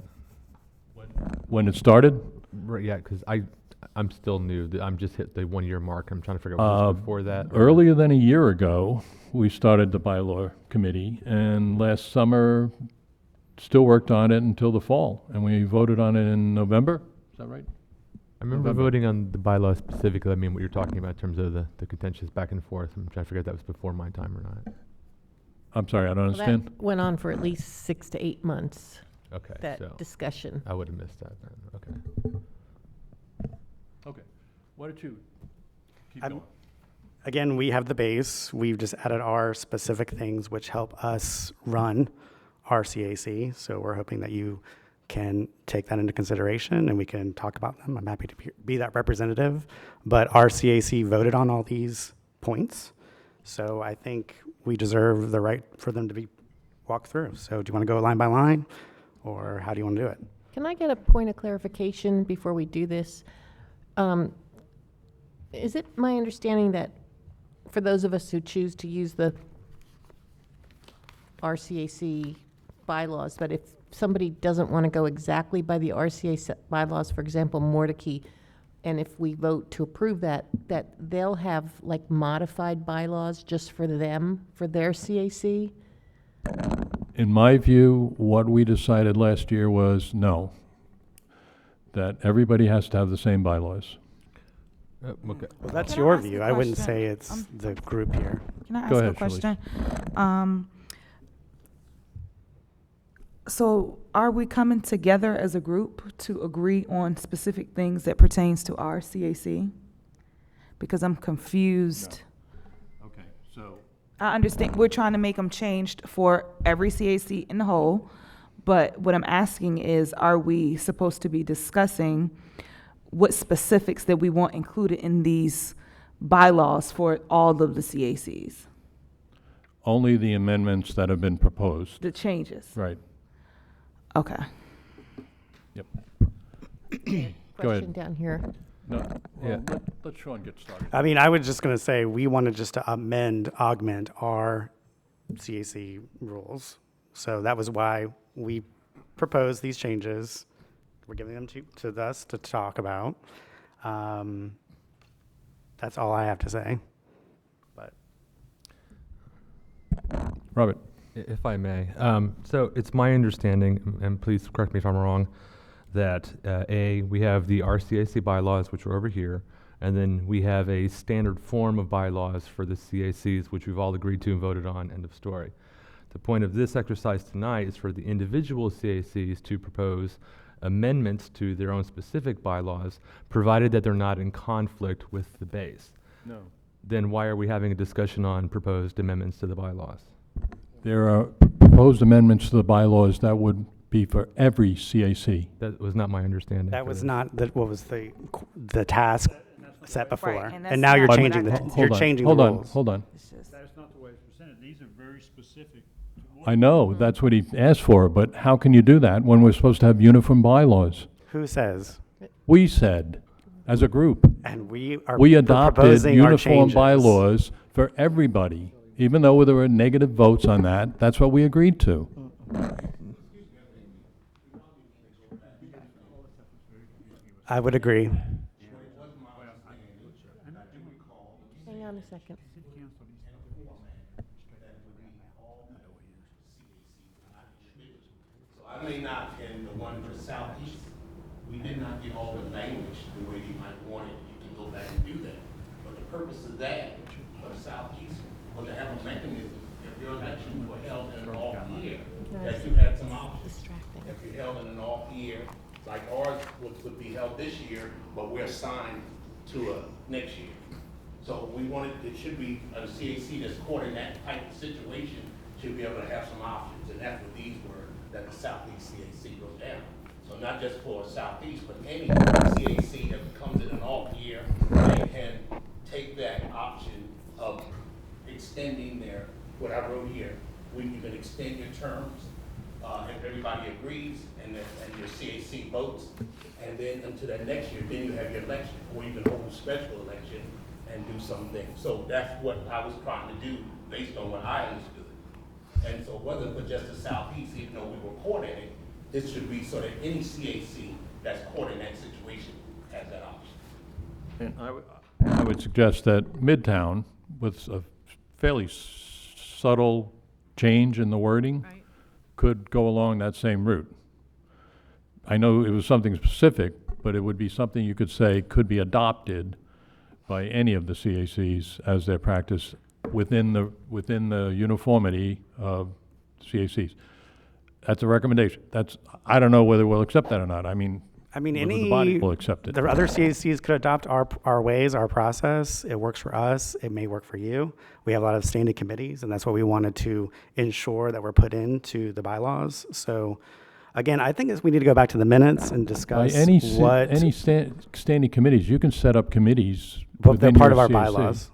When it started, Right, yeah, because I'm still new. I'm just hit the 1 year mark. I'm trying to figure out what was before that. or- earlier than a year ago, we started the bylaw committee, and last summer, still worked on it until the fall, and we voted on it in November. Is that right? I remember November. voting on the bylaw specifically. I mean, what you're talking about in terms of the contentious back and forth. I'm trying to figure out if that was before my time or not. I'm sorry, I don't Well, understand. that went on for at least 6 to 8 months, Okay, that so discussion. I would have missed that then. Okay. Okay, why don't you keep I'm- going? Again, we have the base. We've just added our specific things which help us run our CAC. So we're hoping that you can take that into consideration and we can talk about them. I'm happy to be that representative. But our CAC voted on all these points. So I think we deserve the right for them to be walked through. So do you want to go line by line, or how do you want to do it? Can I get a point of clarification before we do this? Is it my understanding that for those of us who choose to use the RCAC bylaws, but if somebody doesn't want to go exactly by the RCA bylaws, for example, Mordecai, and if we vote to approve that they'll have like modified bylaws just for them, for their CAC? In my view, what we decided last year was no, that everybody has to have the same bylaws. Okay. Well, that's Can I your ask a view. I wouldn't question? say it's the group here. Can I ask Go a ahead, Shirley. question? So are we coming together as a group to agree on specific things that pertains to our CAC? Because I'm confused. Okay, so. I understand, we're trying to make them changed for every CAC in the whole, but what I'm asking is, are we supposed to be discussing what specifics that we want included in these bylaws for all of the CACs? Only the amendments that have been proposed. The changes? Right. Okay. Yep. Question down here. No, Yeah. well, let Sean get started. I mean, I was just going to say, we wanted just to augment our CAC rules. So that was why we proposed these changes. We're giving them to us to talk about. That's all I have to say. But Robert. If I may. So it's my understanding, and please correct me if I'm wrong, that we have the RCAC bylaws, which are over here, And then we have a standard form of bylaws for the CACs, which we've all agreed to and voted on, end of story. The point of this exercise tonight is for the individual CACs to propose amendments to their own specific bylaws, provided that they're not in conflict with the base. No. Then why are we having a discussion on proposed amendments to the bylaws? There are proposed amendments to the bylaws that would be for every CAC. That was not my understanding. That for was this. not what was the task set before. Right, and and that's now you're not- changing the Hold you're on, changing hold the on, rules. hold on. It's just- That is not the way it's presented. These are very specific. I know, that's what he asked for, but how can you do that when we're supposed to have uniform bylaws? Who says? We said, as a group, And we are we adopted proposing our uniform changes. bylaws for everybody. Even though there were negative votes on that, that's what we agreed to. I would agree. Hang on a second. I may not, in the one for Southeast, we did not get all the language the way you might want it. You can go back and do that. But the purpose of that, for the Southeast, was to have a mechanism, if your elections were held in an off year, that you had some options. If you held in an off year, like ours would be held this year, but we're assigned to a next year. So we wanted, it should be, a CAC that's caught in that type of situation should be able to have some options, and that's what these were, that the Southeast CAC goes down. So not just for Southeast, but any CAC that comes in an off year, they can take that option of extending their, what I wrote here, when you can extend your terms, if everybody agrees, and your CAC votes, and then until that next year, then you have your election, or you can hold a special election and do something. So that's what I was trying to do, based on what I understood. And so it wasn't for just the Southeast, even though we were caught in it, this should be so that any CAC that's caught in that situation has that option. And I would suggest that Midtown, with a fairly subtle change in the wording, Right. could go along that same route. I know it was something specific, but it would be something you could say could be adopted by any of the CACs as their practice within the uniformity of CACs. That's a recommendation. I don't know whether we'll accept that or not. I mean, whether the body will accept it. The other CACs could adopt our ways, our process. It works for us. It may work for you. We have a lot of standing committees, and that's what we wanted to ensure that we're put into the bylaws. So, again, I think we need to go back to the minutes and By discuss any standing committees, you can set up committees But they're within part your of our CAC. bylaws.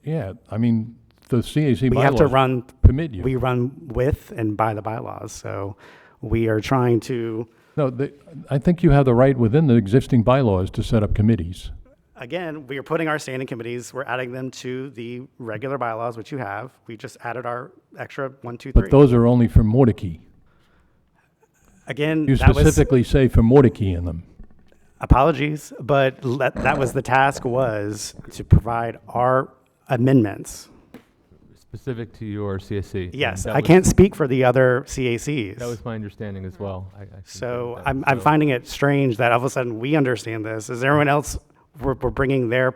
Yeah, I mean, the CAC We have to bylaws run. permit you. We run with and by the bylaws. So, we are trying to. No, I think you have the right within the existing bylaws to set up committees. Again, we are putting our standing committees, we're adding them to the regular bylaws, which you have. We just added our extra 1, 2, 3. But those are only for Mordecai. Again, You that was, specifically say for Mordecai in them. apologies, but that was the task, was to provide our amendments. Specific to your CSC. and Yes, that I was- can't speak for the other CACs. That was my understanding as well. I concur So with that. I'm So- finding it strange that all of a sudden we understand this. Is everyone else, we're bringing their,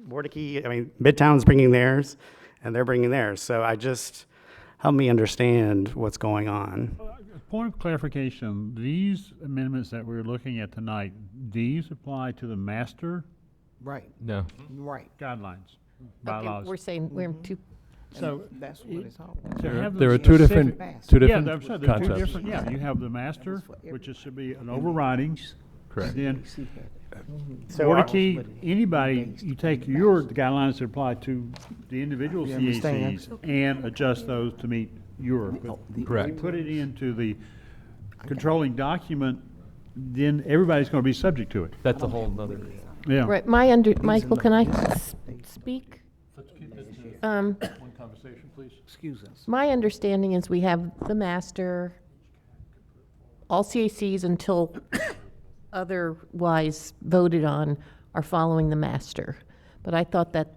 Mordecai, I mean, Midtown's bringing theirs, and they're bringing theirs. So help me understand what's going on. Point of clarification, these amendments that we're looking at tonight, these apply to the master Right, No. right. guidelines, Okay, bylaws. we're saying we're two. So That's what it's all about. to have the There are two different, specific- two Yeah, different I'm sorry, there are two concepts. different, yeah, you have the master, which is, should be an overriding. Correct. Then So Mordecai, anybody, you take your guidelines that apply to the individual You understand? CACs and adjust those to meet your. Correct. If we put it into the controlling document, then everybody's gonna be subject to it. That's a whole nother. Yeah. Right, Michael, can I speak? Let's keep it to Um, one conversation, please. Excuse us. My understanding is we have the master, all CACs until otherwise voted on are following the master. But I thought that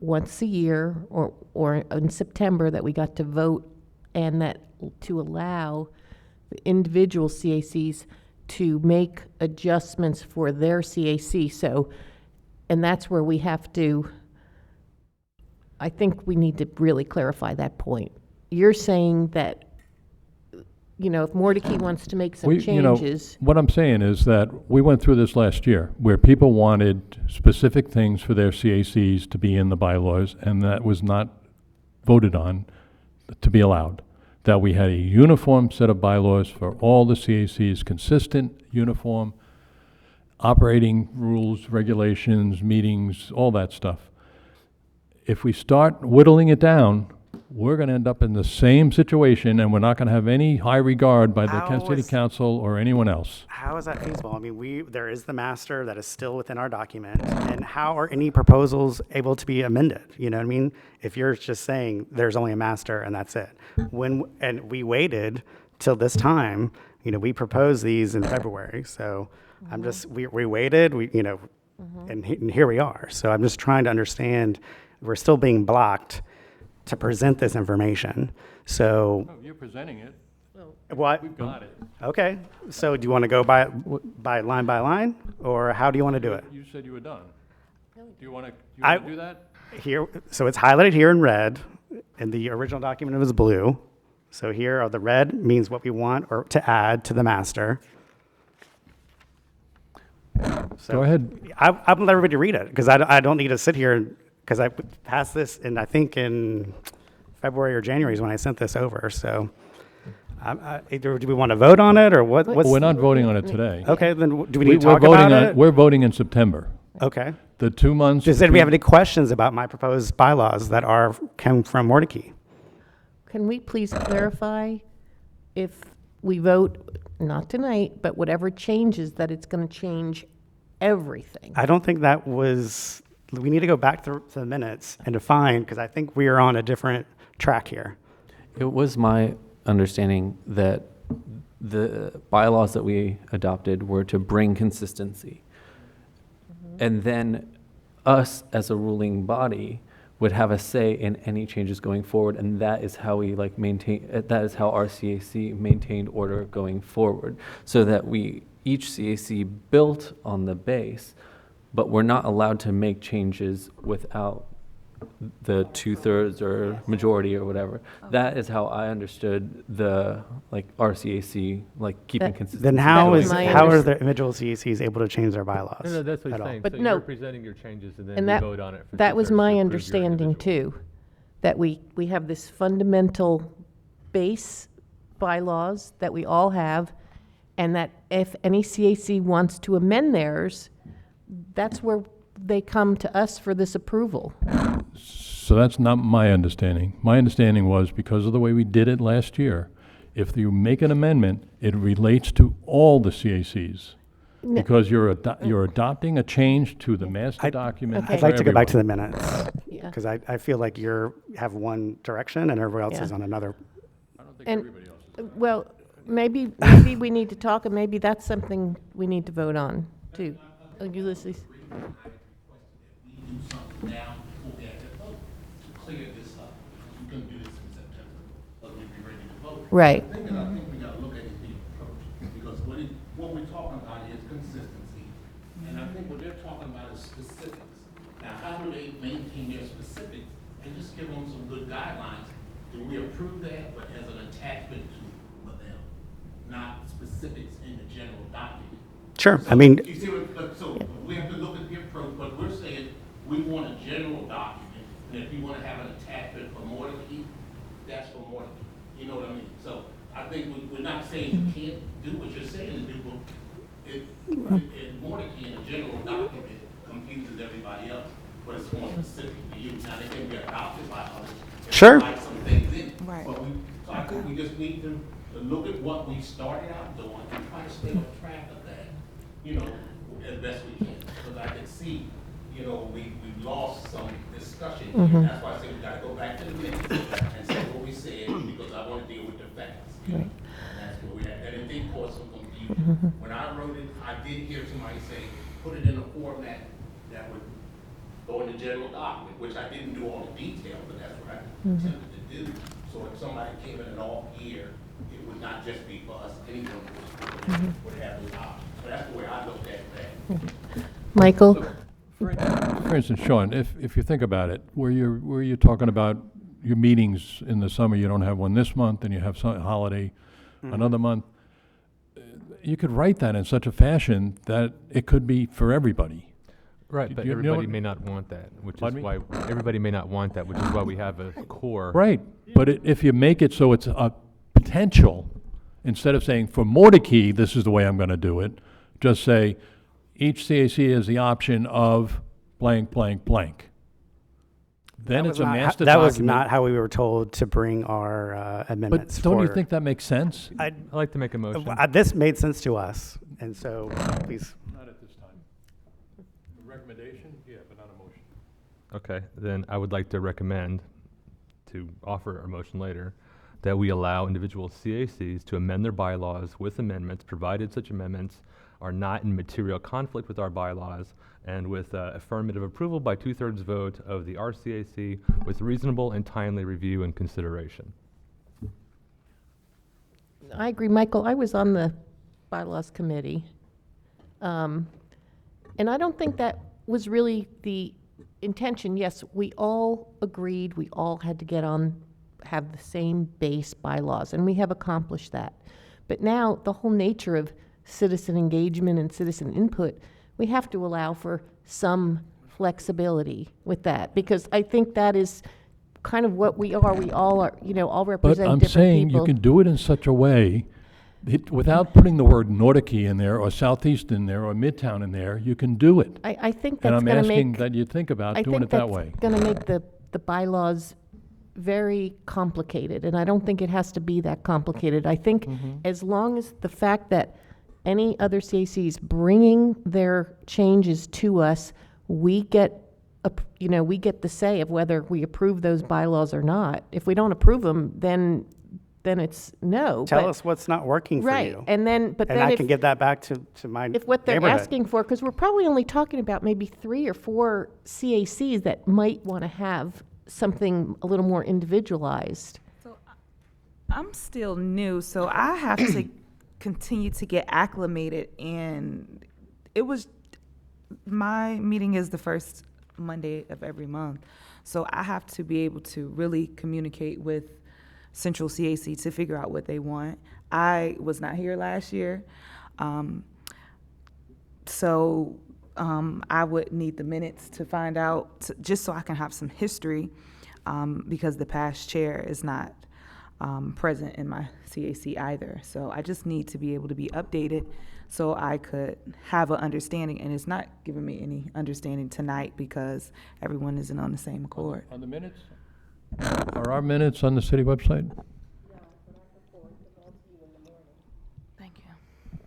once a year or in September that we got to vote and that to allow the individual CACs to make adjustments for their CAC. So And that's where we have to, I think we need to really clarify that point. You're saying that, you know, if Mordecai wants to make some changes. What I'm saying is that we went through this last year, where people wanted specific things for their CACs to be in the bylaws, and that was not voted on to be allowed. That we had a uniform set of bylaws for all the CACs, consistent, uniform, operating rules, regulations, meetings, all that stuff. If we start whittling it down, we're going to end up in the same situation, and we're not going to have any high regard by the Kent City Council or anyone else. How is that feasible? I mean, there is the master that is still within our document, and how are any proposals able to be amended? You know what I mean? If you're just saying there's only a master and that's it. And we waited till this time, you know, we proposed these in February, so I'm just, we waited, and here we are. So I'm just trying to understand, we're still being blocked to present this information. So, Oh, you're presenting it. what? We've got it. Okay, so do you want to go by line, or how do you want to do it? You said you were done. Do you want I- to do that? Here, so it's highlighted here in red. In the original document, it was blue. So here are the red means what we want or to add to the master. So Go ahead. I will let everybody read it, because I don't need to sit here, because I passed this, and I think in February or January is when I sent this over. So either do we want to vote on it, or what? We're not voting on it today. Okay, then do we need to We're talk voting about on it? We're voting in September. Okay. The 2 months. Does anybody have between- any questions about my proposed bylaws that come from Mordecai? Can we please clarify if we vote, not tonight, but whatever changes, that it's going to change everything? I don't think that was, we need to go back to the minutes and define, because I think we are on a different track here. It was my understanding that the bylaws that we adopted were to bring consistency. And then us as a ruling body would have a say in any changes going forward, and that is how we that is how our CAC maintained order going forward, so that each CAC built on the base, but we're not allowed to make changes without the 2/3 or majority or whatever. That is how I understood the our CAC keeping consistency. Then how was is my how are the individual CACs able to change their bylaws? No, that's what at he's all? saying. But So no. you're presenting your changes and then And we that, vote on it. For that was 2/3 my to approve your understanding individual. too, that we have this fundamental base bylaws that we all have, and that if any CAC wants to amend theirs, that's where they come to us for this approval. So that's not my understanding. My understanding was, because of the way we did it last year, if you make an amendment, it relates to all the CACs. Because you're adopting a change to the master document. Okay. I'd like to go back to everyone. the minutes, Yeah. because I feel like have one direction and everybody else Yeah. is on another. I don't think And- everybody else is. Well, maybe we need to talk, and maybe that's something we need to vote on too. Ulysses? I requested that we do something now before we have to vote to clear this up. We couldn't do this in September, but we'd be ready to vote. Right. The thing that I think we gotta look at is the approach, because what we're talking about is consistency. And I think what they're talking about is specifics. Now, how do they maintain their specifics and just give them some good guidelines? Do we approve that, but as an attachment to for them, not specifics in the general document? Sure. I mean, You see so we have to look at the approach, but we're saying we want a general document, and if you want to have an attachment for Mordecai, that's for Mordecai. You know what I mean? So I think we're not saying you can't do what you're saying to do, but Mordecai in a general document confuses everybody else, but it's more specific to you. Now, they can be adopted by others. if Sure. they Like some things in it. Right. But so I think we just need to look at what we started out doing and try to stay on track of that, as best we can. Because I can see, we've lost some discussion here. That's why I say we gotta go back to the minutes and say what we said, because I wanna deal with the facts. And that's where we at. And it did cause some confusion. When I wrote it, I did hear somebody say, put it in a format that would go in the general document, which I didn't do all the detail, but that's what I attempted to do. So if somebody came in an off year, it would not just be for us, anyone would have those options. So that's the way I looked at that. Michael? For example, For instance, Sean, if you think about it, where you're talking about your meetings in the summer, you don't have one this month, and you have some holiday another month, you could write that in such a fashion that it could be for everybody. Right, but You know everybody what- may not want that, which is Pardon me? why, everybody may not want that, which is why we have a core. Right, but if you make it so it's a potential, instead of saying, for Mordecai, this is the way I'm gonna do it, just say, each CAC has the option of blank, blank, blank. Then it's a master That was document. not how we were told to bring our amendments But don't you for- think that makes sense? I'd like to make a motion. This made sense to us, and so please. Not at this time. A recommendation? Yeah, but not a motion. Okay, then I would like to recommend, to offer a motion later, that we allow individual CACs to amend their bylaws with amendments, provided such amendments are not in material conflict with our bylaws, and with affirmative approval by 2/3 vote of the RCAC with reasonable and timely review and consideration. I agree, Michael. I was on the bylaws committee. And I don't think that was really the intention. Yes, we all agreed, we all had to have the same base bylaws, and we have accomplished that. But now, the whole nature of citizen engagement and citizen input, we have to allow for some flexibility with that, because I think that is kind of what we are. We all are, all But represent I'm different saying people. you can do it in such a way, without putting the word Nordica in there, or Southeast in there, or Midtown in there, you can do it. I think And that's I'm going to asking make, that you think about I doing think it that that's way. going to make the bylaws very complicated, and I don't think it has to be that complicated. I think as long as the fact that any other CACs bringing their changes to us, we get the say of whether we approve those bylaws or not. If we don't approve them, then it's no. Tell But- us what's not working for right, you. and then And I can get that back to my if what they're neighborhood. asking for, because we're probably only talking about maybe 3 or 4 CACs that might want to have something a little more individualized. I'm still new, so I have to continue to get acclimated. And my meeting is the first Monday of every month. So I have to be able to really communicate with Central CAC to figure out what they want. I was not here last year. I would need the minutes to find out, just so I can have some history, because the past chair is not present in my CAC either. So I just need to be able to be updated so I could have an understanding. And it's not giving me any understanding tonight because everyone isn't on the same accord. On the minutes? Are our minutes on the city website? Thank you.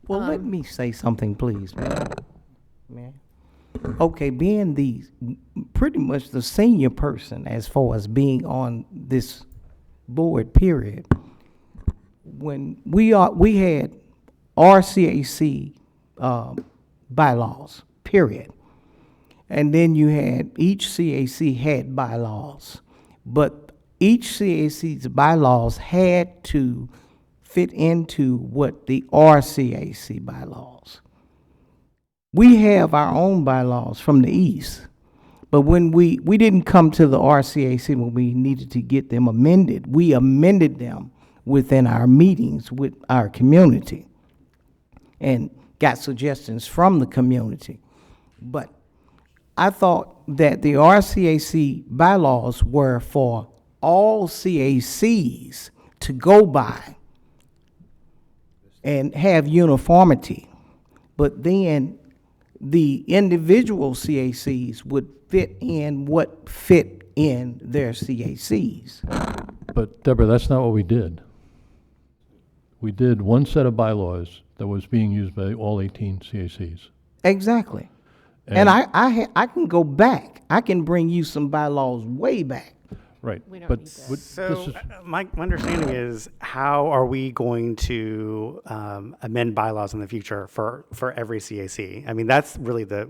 Well, let me say something, please, man. Okay, being pretty much the senior person as far as being on this board, period, when we had RCAC bylaws, period. And then you had, each CAC had bylaws. But each CAC's bylaws had to fit into what the RCAC bylaws. We have our own bylaws from the east, but when we didn't come to the RCAC when we needed to get them amended. We amended them within our meetings with our community and got suggestions from the community. But I thought that the RCAC bylaws were for all CACs to go by and have uniformity. But then the individual CACs would fit in what fit in their CACs. But Deborah, that's not what we did. We did one set of bylaws that was being used by all 18 CACs. Exactly. And I can go back. I can bring you some bylaws way back. Right. We don't But need that. what- So this is- my understanding is, how are we going to amend bylaws in the future for every CAC? I mean, that's really the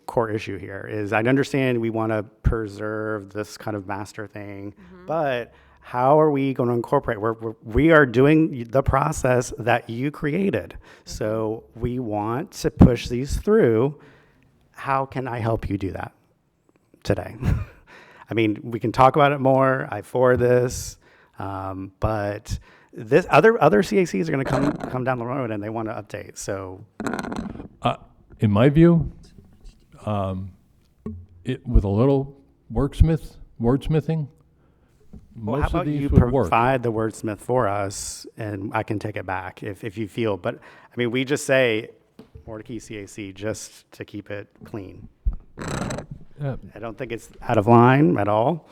core issue here is, I understand we want to preserve this kind of master thing, but how are we going to incorporate? We are doing the process that you created. So we want to push these through how can I help you do that today? I mean, we can talk about it more. I forward this, but this other CACs are going to come down the road and they want to update. So, In my view, with a little wordsmithing, well, how most of about these you would work. provide the wordsmith for us, and I can take it back if you feel. But I mean, we just say Mordecai CAC just to keep it clean. I don't think it's out of line at all.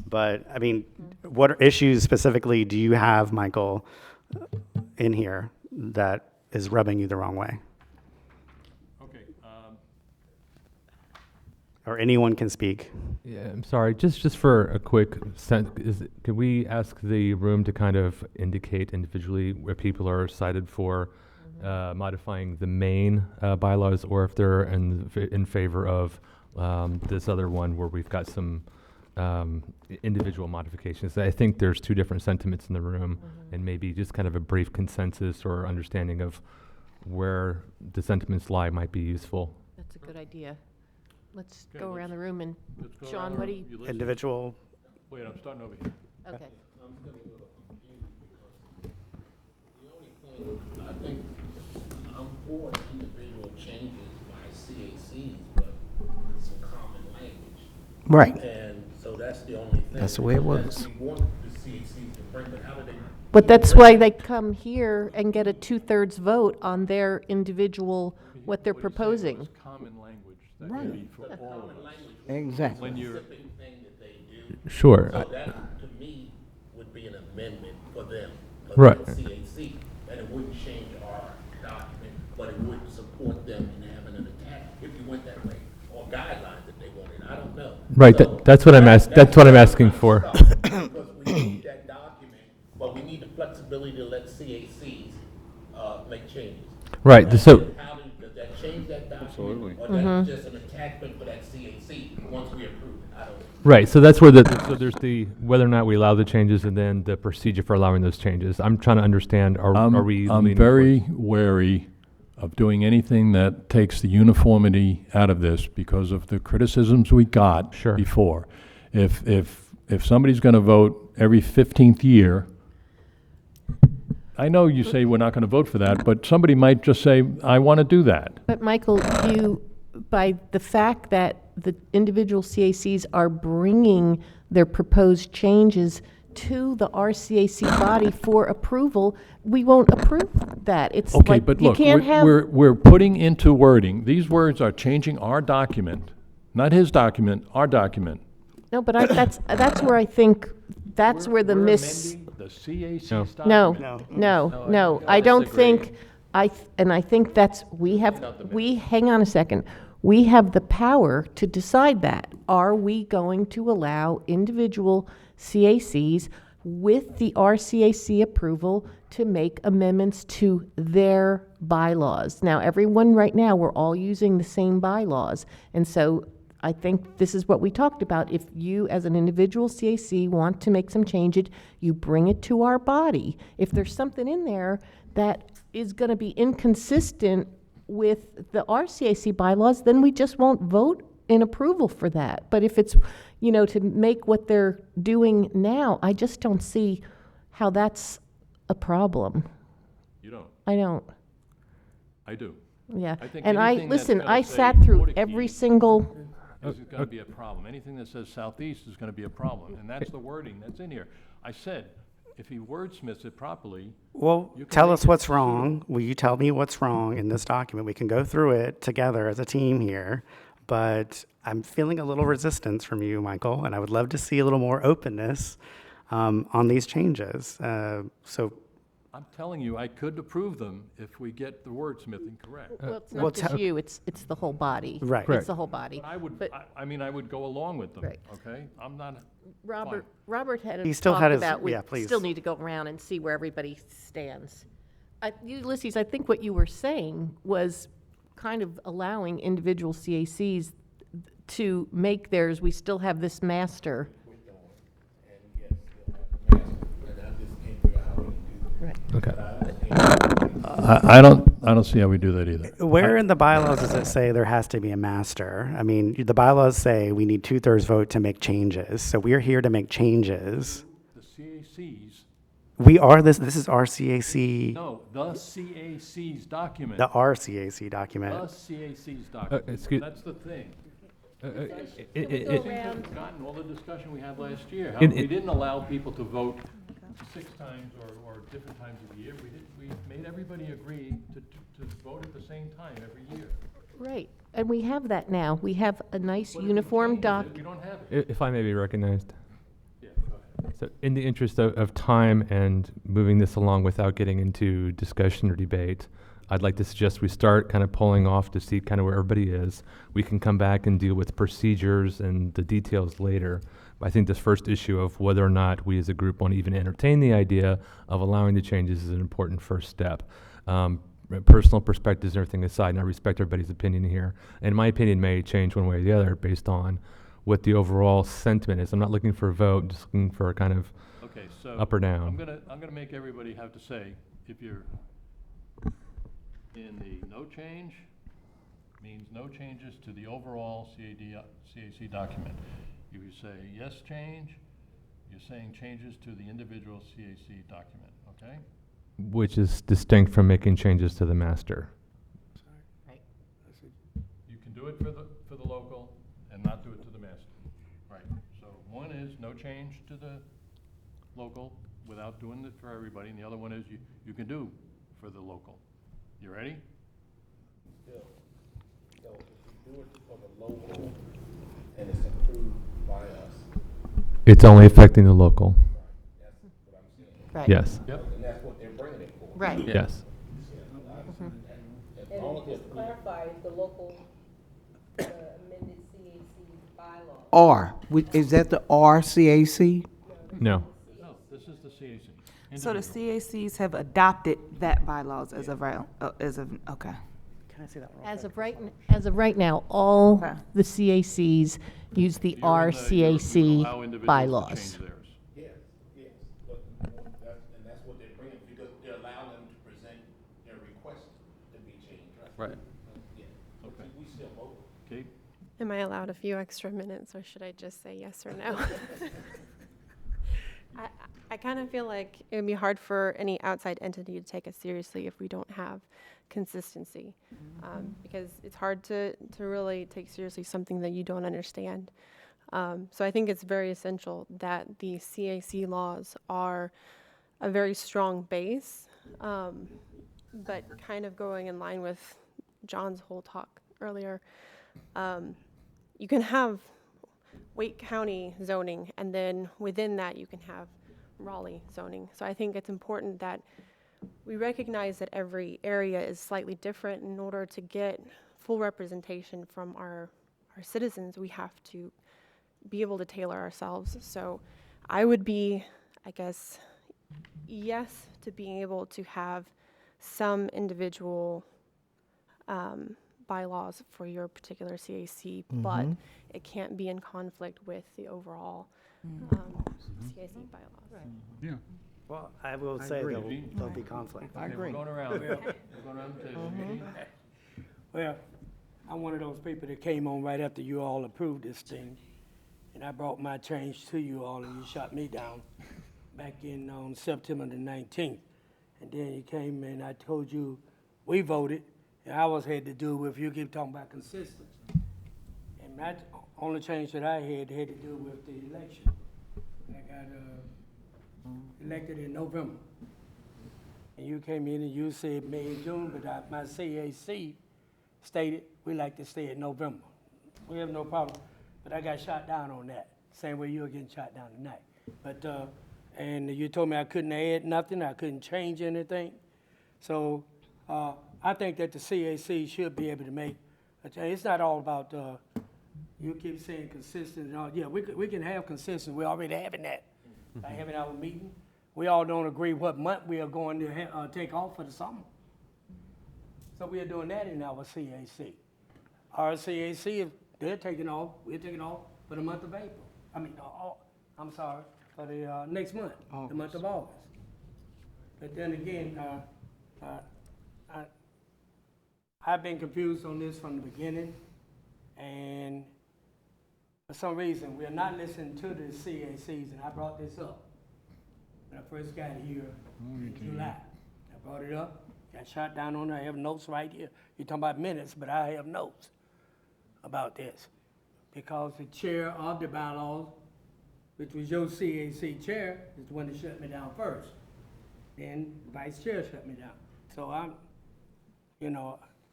But I mean, what issues specifically do you have, Michael, in here that is rubbing you the wrong way? Okay. Or anyone can speak. Yeah, I'm sorry, just for a quick sense, could we ask the room to kind of indicate individually where people are cited for modifying the main bylaws, or if they're in favor of this other one where we've got some individual modifications? I think there's two different sentiments in the room, and maybe just kind of a brief consensus or understanding of where the sentiments lie might be useful. That's a good idea. Let's Okay, go around the room and, let's go Sean, around. what do you, listen. Individual. Wait, I'm starting over here. okay. I'm getting a little confused because the only thing, I think, I'm for individual changes by CACs, but it's some common language. Right. And so that's the only thing. That's the way it that was. We want the CACs to bring, but how do they? But that's why they come here and get a 2/3 vote on their individual, what they're What he said proposing. was common language that Right. could be for all of us. Exactly. When you're, Specific thing that they do. Sure. So that, to me, would be an amendment for them. Right. The CAC, and it wouldn't change our document, but it would support them in having an attack, if you went that way, or guidelines that they wanted, I don't know. Right, So that's what I'm that's what I'm asking for. Because we need that document, but we need the flexibility to let CACs, make changes. Right, so, How does that change that document? Absolutely. Or that's just an attachment for that CAC, once we approve it, I don't know. right, so that's where so there's the, whether or not we allow the changes and then the procedure for allowing those changes. I'm trying to understand, are we I'm leaning very towards- wary of doing anything that takes the uniformity out of this because of the criticisms we got Sure. before. If somebody's going to vote every 15th year, I know you say we're not going to vote for that, but somebody might just say, I want to do that. But Michael, by the fact that the individual CACs are bringing their proposed changes to the RCAC body for approval, we won't approve that. It's Okay, like, but you look, can't have. we're putting into wording, these words are changing our document, not his document, our document. No, but that's where I think, that's where the We're miss. amending the CAC's No. document. No, I don't think, and I think that's, hang on a second. We have the power to decide that. Are we going to allow individual CACs with the RCAC approval to make amendments to their bylaws? Now, everyone right now, we're all using the same bylaws. And so I think this is what we talked about. If you, as an individual CAC, want to make some changes, you bring it to our body. If there's something in there that is going to be inconsistent with the RCAC bylaws, then we just won't vote in approval for that. But if it's, to make what they're doing now, I just don't see how that's a problem. You don't. I don't. I do. Yeah. I think And anything that's listen, gonna I say sat through Mordecai every single, This is gonna be a problem. Anything that says southeast is gonna be a problem, and that's the wording that's in here. I said, if he wordsmiths it properly, Well, you can tell make us it what's suitable. wrong. Will you tell me what's wrong in this document? We can go through it together as a team here, but I'm feeling a little resistance from you, Michael, and I would love to see a little more openness on these changes. So, I'm telling you, I could approve them if we get the wordsmithing correct. well, it's well, not just you, it's the whole body. Right. It's the whole body. But I would, But- I mean, I would go along with them, Right. okay? I'm not, Robert had He a still talk had his- about, we yeah, please. still need to go around and see where everybody stands. Ulysses, I think what you were saying was kind of allowing individual CACs to make theirs. We still have this master. And yes, you'll have to master, and I just can't figure out how we can do that. Right. Okay. I don't see how we do that either. Where in the bylaws does it say there has to be a master? I mean, the bylaws say we need 2/3 vote to make changes. So we're here to make changes. The CACs, We are this is our CAC, no, the CAC's document. the RCAC document. The CAC's document. excuse- That's the thing. it- Seems to have forgotten all the discussion we had last year, how In- we didn't allow people to vote 6 times or different times of the year. We made everybody agree to vote at the same time every year. Right, and we have that now. We have a nice But if we uniform change doc. it, we don't have it. If I may be recognized. Yeah, go ahead. So in the interest of time and moving this along without getting into discussion or debate, I'd like to suggest we start kind of pulling off to see kind of where everybody is. We can come back and deal with procedures and the details later. But I think this first issue of whether or not we as a group want to even entertain the idea of allowing the changes is an important first step. Personal perspectives and everything aside, and I respect everybody's opinion here. And my opinion may change one way or the other based on what the overall sentiment is. I'm not looking for a vote, I'm just looking for a kind of Okay, so. up or down. I'm gonna make everybody have to say, if you're in the no change, means no changes to the overall CAC document. If you say yes change, you're saying changes to the individual CAC document, okay? Which is distinct from making changes to the master. You can do it for the local and not do it to the master. Right, so one is no change to the local without doing it for everybody, and the other one is you can do for the local. You ready? So if we do it for the local and it's approved by us, It's only affecting the local. that's what I'm saying. Right. Yes. Yep. And that's what they're bringing it for. Right. Yes. As long as it's clarify the local amended CAC bylaw. R, is that the RCAC? No. No, this is the CAC. So the Individual. CACs have adopted that bylaws as of right, okay. Can I say that real As quick? as of right now, all Okay. the CACs use the You allow RCAC individuals to bylaws. change theirs. Yes, but that's what they're bringing, because they're allowing them to present their request to be changed, right? Right. Yeah, Okay. we still vote. Kate? Am I allowed a few extra minutes, or should I just say yes or no? I kind of feel like it would be hard for any outside entity to take us seriously if we don't have consistency, because it's hard to really take seriously something that you don't understand. So I think it's very essential that the CAC laws are a very strong base, but kind of going in line with John's whole talk earlier. You can have Wake County zoning, and then within that you can have Raleigh zoning. So I think it's important that we recognize that every area is slightly different. In order to get full representation from our citizens, we have to be able to tailor ourselves. So I would be, I guess, yes to being able to have some individual bylaws for your particular CAC, but it can't be in conflict with the overall CAC bylaws. Well, I will say agree. there'll be conflict. I Okay, agree. We're going around. We're going around the table. Eugene? Well, I'm one of those people that came on right after you all approved this thing. And I brought my change to you all and you shot me down back in on September the 19th. And then you came and I told you, we voted, and ours had to do with, you keep talking about consistency. And my only change that I had to do with the election. I got elected in November. And you came in and you said May and June, but my CAC stated we like to stay in November. We have no problem, but I got shot down on that, same way you were getting shot down tonight. But, and you told me I couldn't add nothing, I couldn't change anything. So I think that the CAC should be able to make a change. It's not all about, you keep saying consistent and all. Yeah, we can have consistent, we're already having that. By having our meeting, we all don't agree what month we are going to take off for the summer. So we are doing that in our CAC. Our CAC, they're taking off, we're taking off for the month of April. I mean, I'm sorry, for the next month, the month of August. But then again, I've been confused on this from the beginning, and for some reason, we're not listening to the CACs, and I brought this up when I first got here in July. I brought it up, got shot down on it. I have notes right here. You're talking about minutes, but I have notes about this. Because the chair of the bylaws, which was your CAC chair, is the one that shut me down first. Then vice chair shut me down. So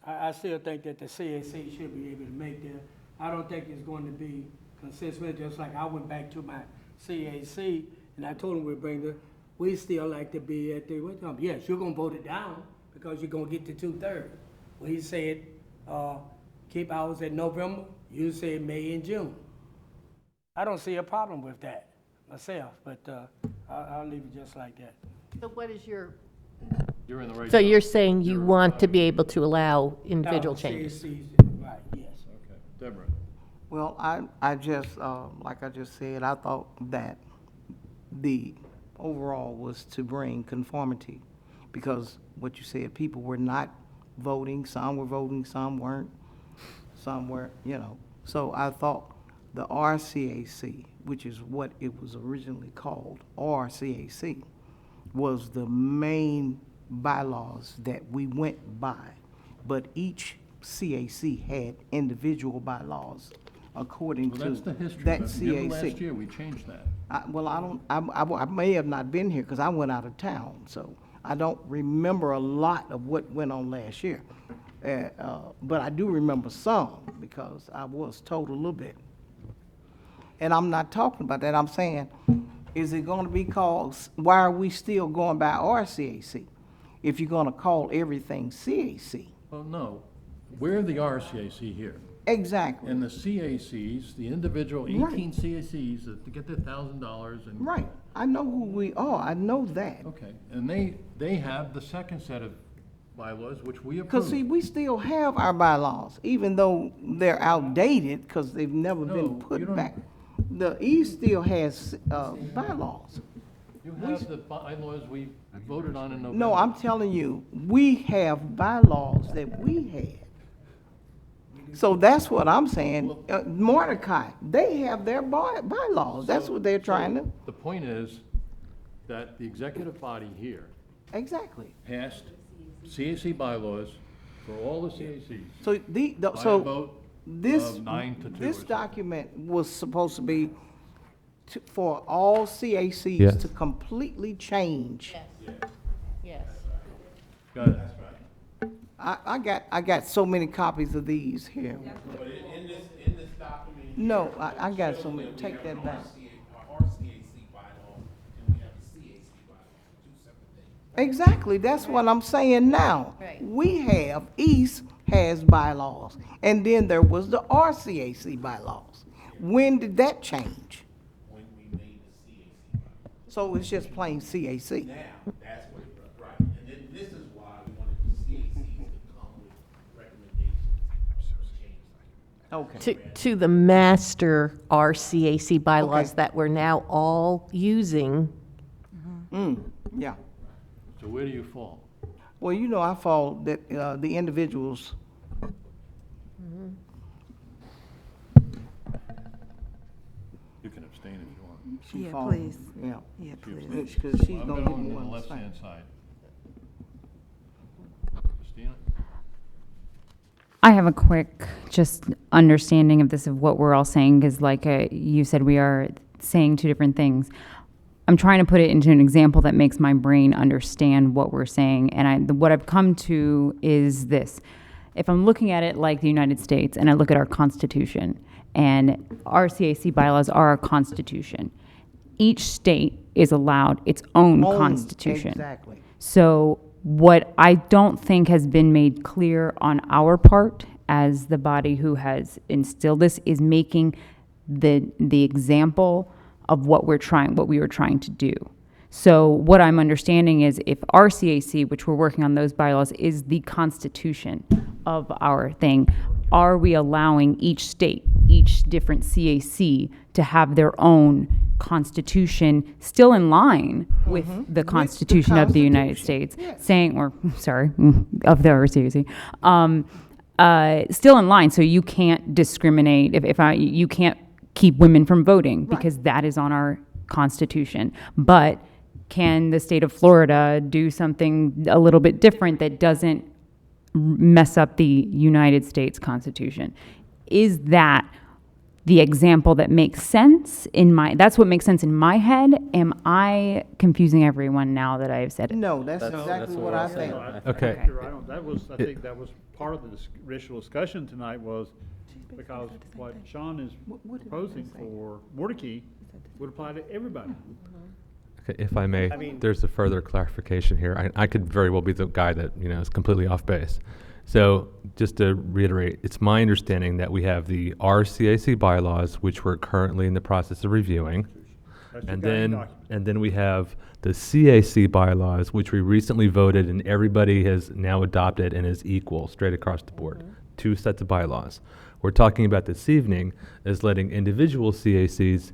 I still think that the CAC should be able to make that. I don't think it's going to be consistent, just like I went back to my CAC and I told them we still like to be at the, yes, you're gonna vote it down because you're gonna get to 2/3. Well, he said, keep ours at November, you said May and June. I don't see a problem with that myself, but I'll leave it just like that. So what is your, You're in the right. so zone. you're saying you want to be able to allow individual changes? CACs, right, yes. Okay, Deborah. Well, I just, like I just said, I thought that the overall was to bring conformity, because what you said, people were not voting, some were voting, some weren't, some were, So I thought the RCAC, which is what it was originally called, RCAC, was the main bylaws that we went by. But each CAC had individual bylaws according Well, to that's the history. that but remember CAC. last year, we changed that. I may have not been here because I went out of town, so I don't remember a lot of what went on last year. But I do remember some because I was told a little bit. And I'm not talking about that. I'm saying, is it going to be called, why are we still going by RCAC if you're going to call everything CAC? Well, no, we're the RCAC here. Exactly. And the CACs, the individual Right. 18 CACs that get their $1,000 and. Right. I know who we are. I know that. Okay, and they have the second set of bylaws, which we Because, see, approved. we still have our bylaws, even though they're outdated because they've never No, been you put don't- back. The East still has bylaws. You have the bylaws we voted on in November. No, I'm telling you, we have bylaws that we had. So that's what I'm saying. Mordecai, they have their bylaws. That's what they're trying to, The point is that the executive body here exactly. passed CAC bylaws for all the CACs. So By a so vote this, of 9 to 2 or this something. document was supposed to be for all CACs Yes. to completely change. Yes. Got it. I got so many copies of these here. But in this document. No, I got so many, take that back. Our CAC bylaw, and we have the CAC bylaw, two separate things. Exactly, that's what I'm saying now. Right. We have, East has bylaws, and then there was the RCAC bylaws. When did that change? When we made the CAC bylaw. So it's just plain CAC. Now, that's what, right, and then this is why we wanted the CACs to come with recommendations to change. Okay. To the master RCAC bylaws Okay. that we're now all using. Yeah. So where do you fall? Well, I fall that, the individuals. You can abstain if you want. She Yeah, fall- please. Yeah. Yeah, She please. abstains. Because she's Well, I'm gonna give going me to the one left-hand second. side. Christina? I have a quick just understanding of this, of what we're all saying, because like you said, we are saying two different things. I'm trying to put it into an example that makes my brain understand what we're saying. And what I've come to is this. If I'm looking at it like the United States and I look at our Constitution, and our CAC bylaws are our Constitution, each state is allowed its own Constitution. Exactly. So what I don't think has been made clear on our part as the body who has instilled this is making the example of what we were trying to do. So what I'm understanding is if our CAC, which we're working on those bylaws, is the constitution of our thing, are we allowing each state, each different CAC to have their own Constitution still in line with the Constitution of the United States, saying, or sorry, of the RCAC, still in line. So you can't discriminate you can't keep women from voting because that is on our Constitution. But can the state of Florida do something a little bit different that doesn't mess up the United States Constitution? Is that the example that makes sense that's what makes sense in my head? Am I confusing everyone now that I've said it? No, that's exactly what I think. Okay. I think that was part of the original discussion tonight was because what Sean is proposing for Mordecai would apply to everybody. Okay, if I may, there's a further clarification here. I could very well be the guy that, is completely off base. So just to reiterate, it's my understanding that we have the RCAC bylaws, which we're currently in the process of reviewing. And then we have the CAC bylaws, which we recently voted and everybody has now adopted and is equal straight across the board. 2 sets of bylaws. We're talking about this evening is letting individual CACs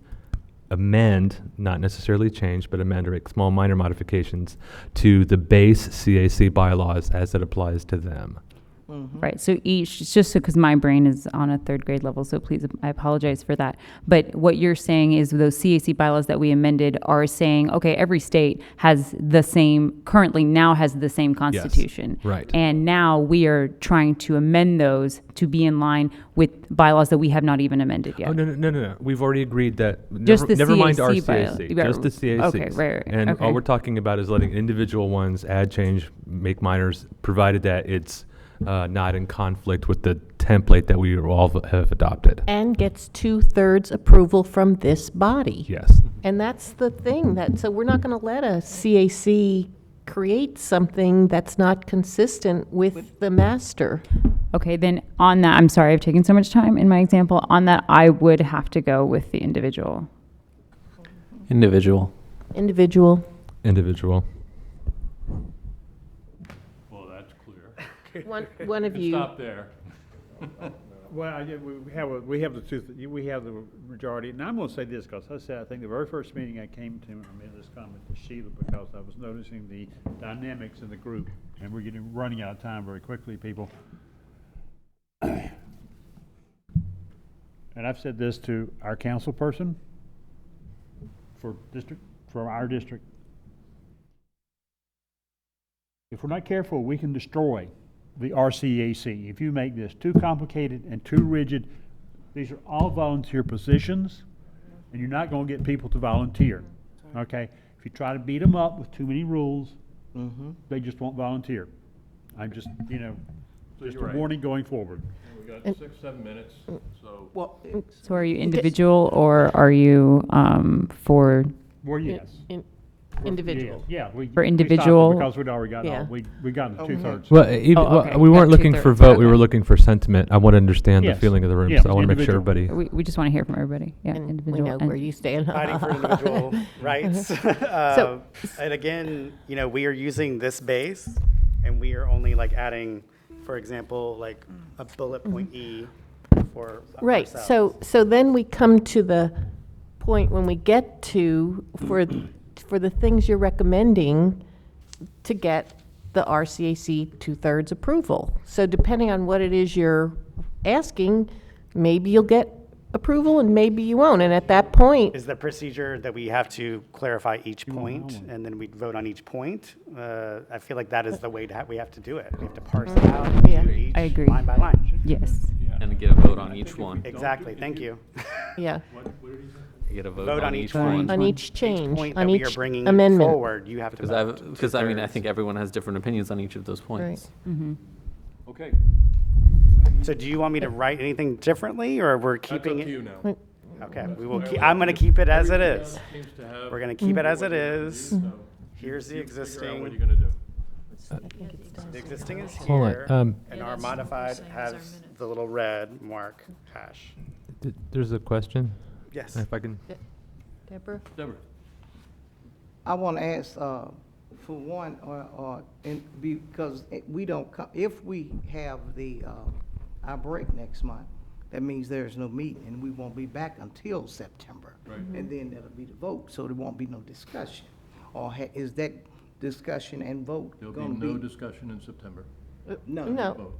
amend, not necessarily change, but amend or make small minor modifications to the base CAC bylaws as it applies to them. Right. So it's just because my brain is on a 3rd grade level, so please, I apologize for that. But what you're saying is those CAC bylaws that we amended are saying, okay, every state currently now has the same constitution. Yes, right. And now we are trying to amend those to be in line with bylaws that we have not even amended yet. Oh, no. We've already agreed that, Just the never mind CAC RCAC, bylaw. just the CACs. Okay, right. And okay. all we're talking about is letting individual ones add, change, make minors, provided that it's not in conflict with the template that we all have adopted. And gets 2/3 approval from this body. Yes. And that's the thing, so we're not going to let a CAC create something that's not consistent with the master. Okay, then on that, I'm sorry I've taken so much time in my example. On that, I would have to go with the individual. Individual. Individual. Individual. Well, that's clear. One of you. Stop there. Well, we have the majority, and I'm going to say this because I think the very first meeting I came to, and I made this comment to Sheila because I was noticing the dynamics in the group, and we're running out of time very quickly, people. And I've said this to our council person for our district. If we're not careful, we can destroy the RCAC. If you make this too complicated and too rigid, these are all volunteer positions, and you're not going to get people to volunteer. Okay? If you try to beat them up with too many rules, they just won't volunteer. I'm just, just a warning going forward. We got 6-7 minutes, so. So are you individual or are you for? Well, yes. Individual. Yeah. For individual? Because we'd already got we got the 2/3. Well, okay. we weren't looking for vote. Okay. We were looking for sentiment. I want to understand the Yes. feeling of the room, Yeah, so I want to make sure individual. everybody. We just want to hear from everybody. Yeah, And individual. we know where you stand. Fighting for individual rights. And again, we are using this base, and we are only adding, for example, a bullet point E for Right, ourselves. so then we come to the point when we get to, for the things you're recommending, to get the RCAC 2/3 approval. So depending on what it is you're asking, maybe you'll get approval and maybe you won't. And at that point, Is the procedure that we have to clarify each point, and then we vote on each point? I feel like that is the way we have to do it. We have to parse it out and Yeah. do each I agree. line by line. Yes. And get a vote on each one. Exactly, thank you. yeah, Get a Vote on each one. on each change, Point on that we are each bringing amendment. forward, you have to vote. Because I think everyone has different opinions on each of those points. Okay. So do you want me to write anything differently, or we're That's up keeping to it? you now. Okay, I'm going to keep it as it is. Seems to have We're going to keep it as it is. so Here's the you figure out existing. what you're gonna do. The existing is Hold on, here, um, and our modified has the little red mark hash. There's a question. Yes. If I can. Deborah? Deborah. I want to ask, for one, because we don't, if we have our break next month, that means there's no meeting, and we won't be back until September. Right. And then that'll be the vote, so there won't be no discussion. Or is that discussion and vote There'll gonna be be? no discussion in September. No. No. Vote.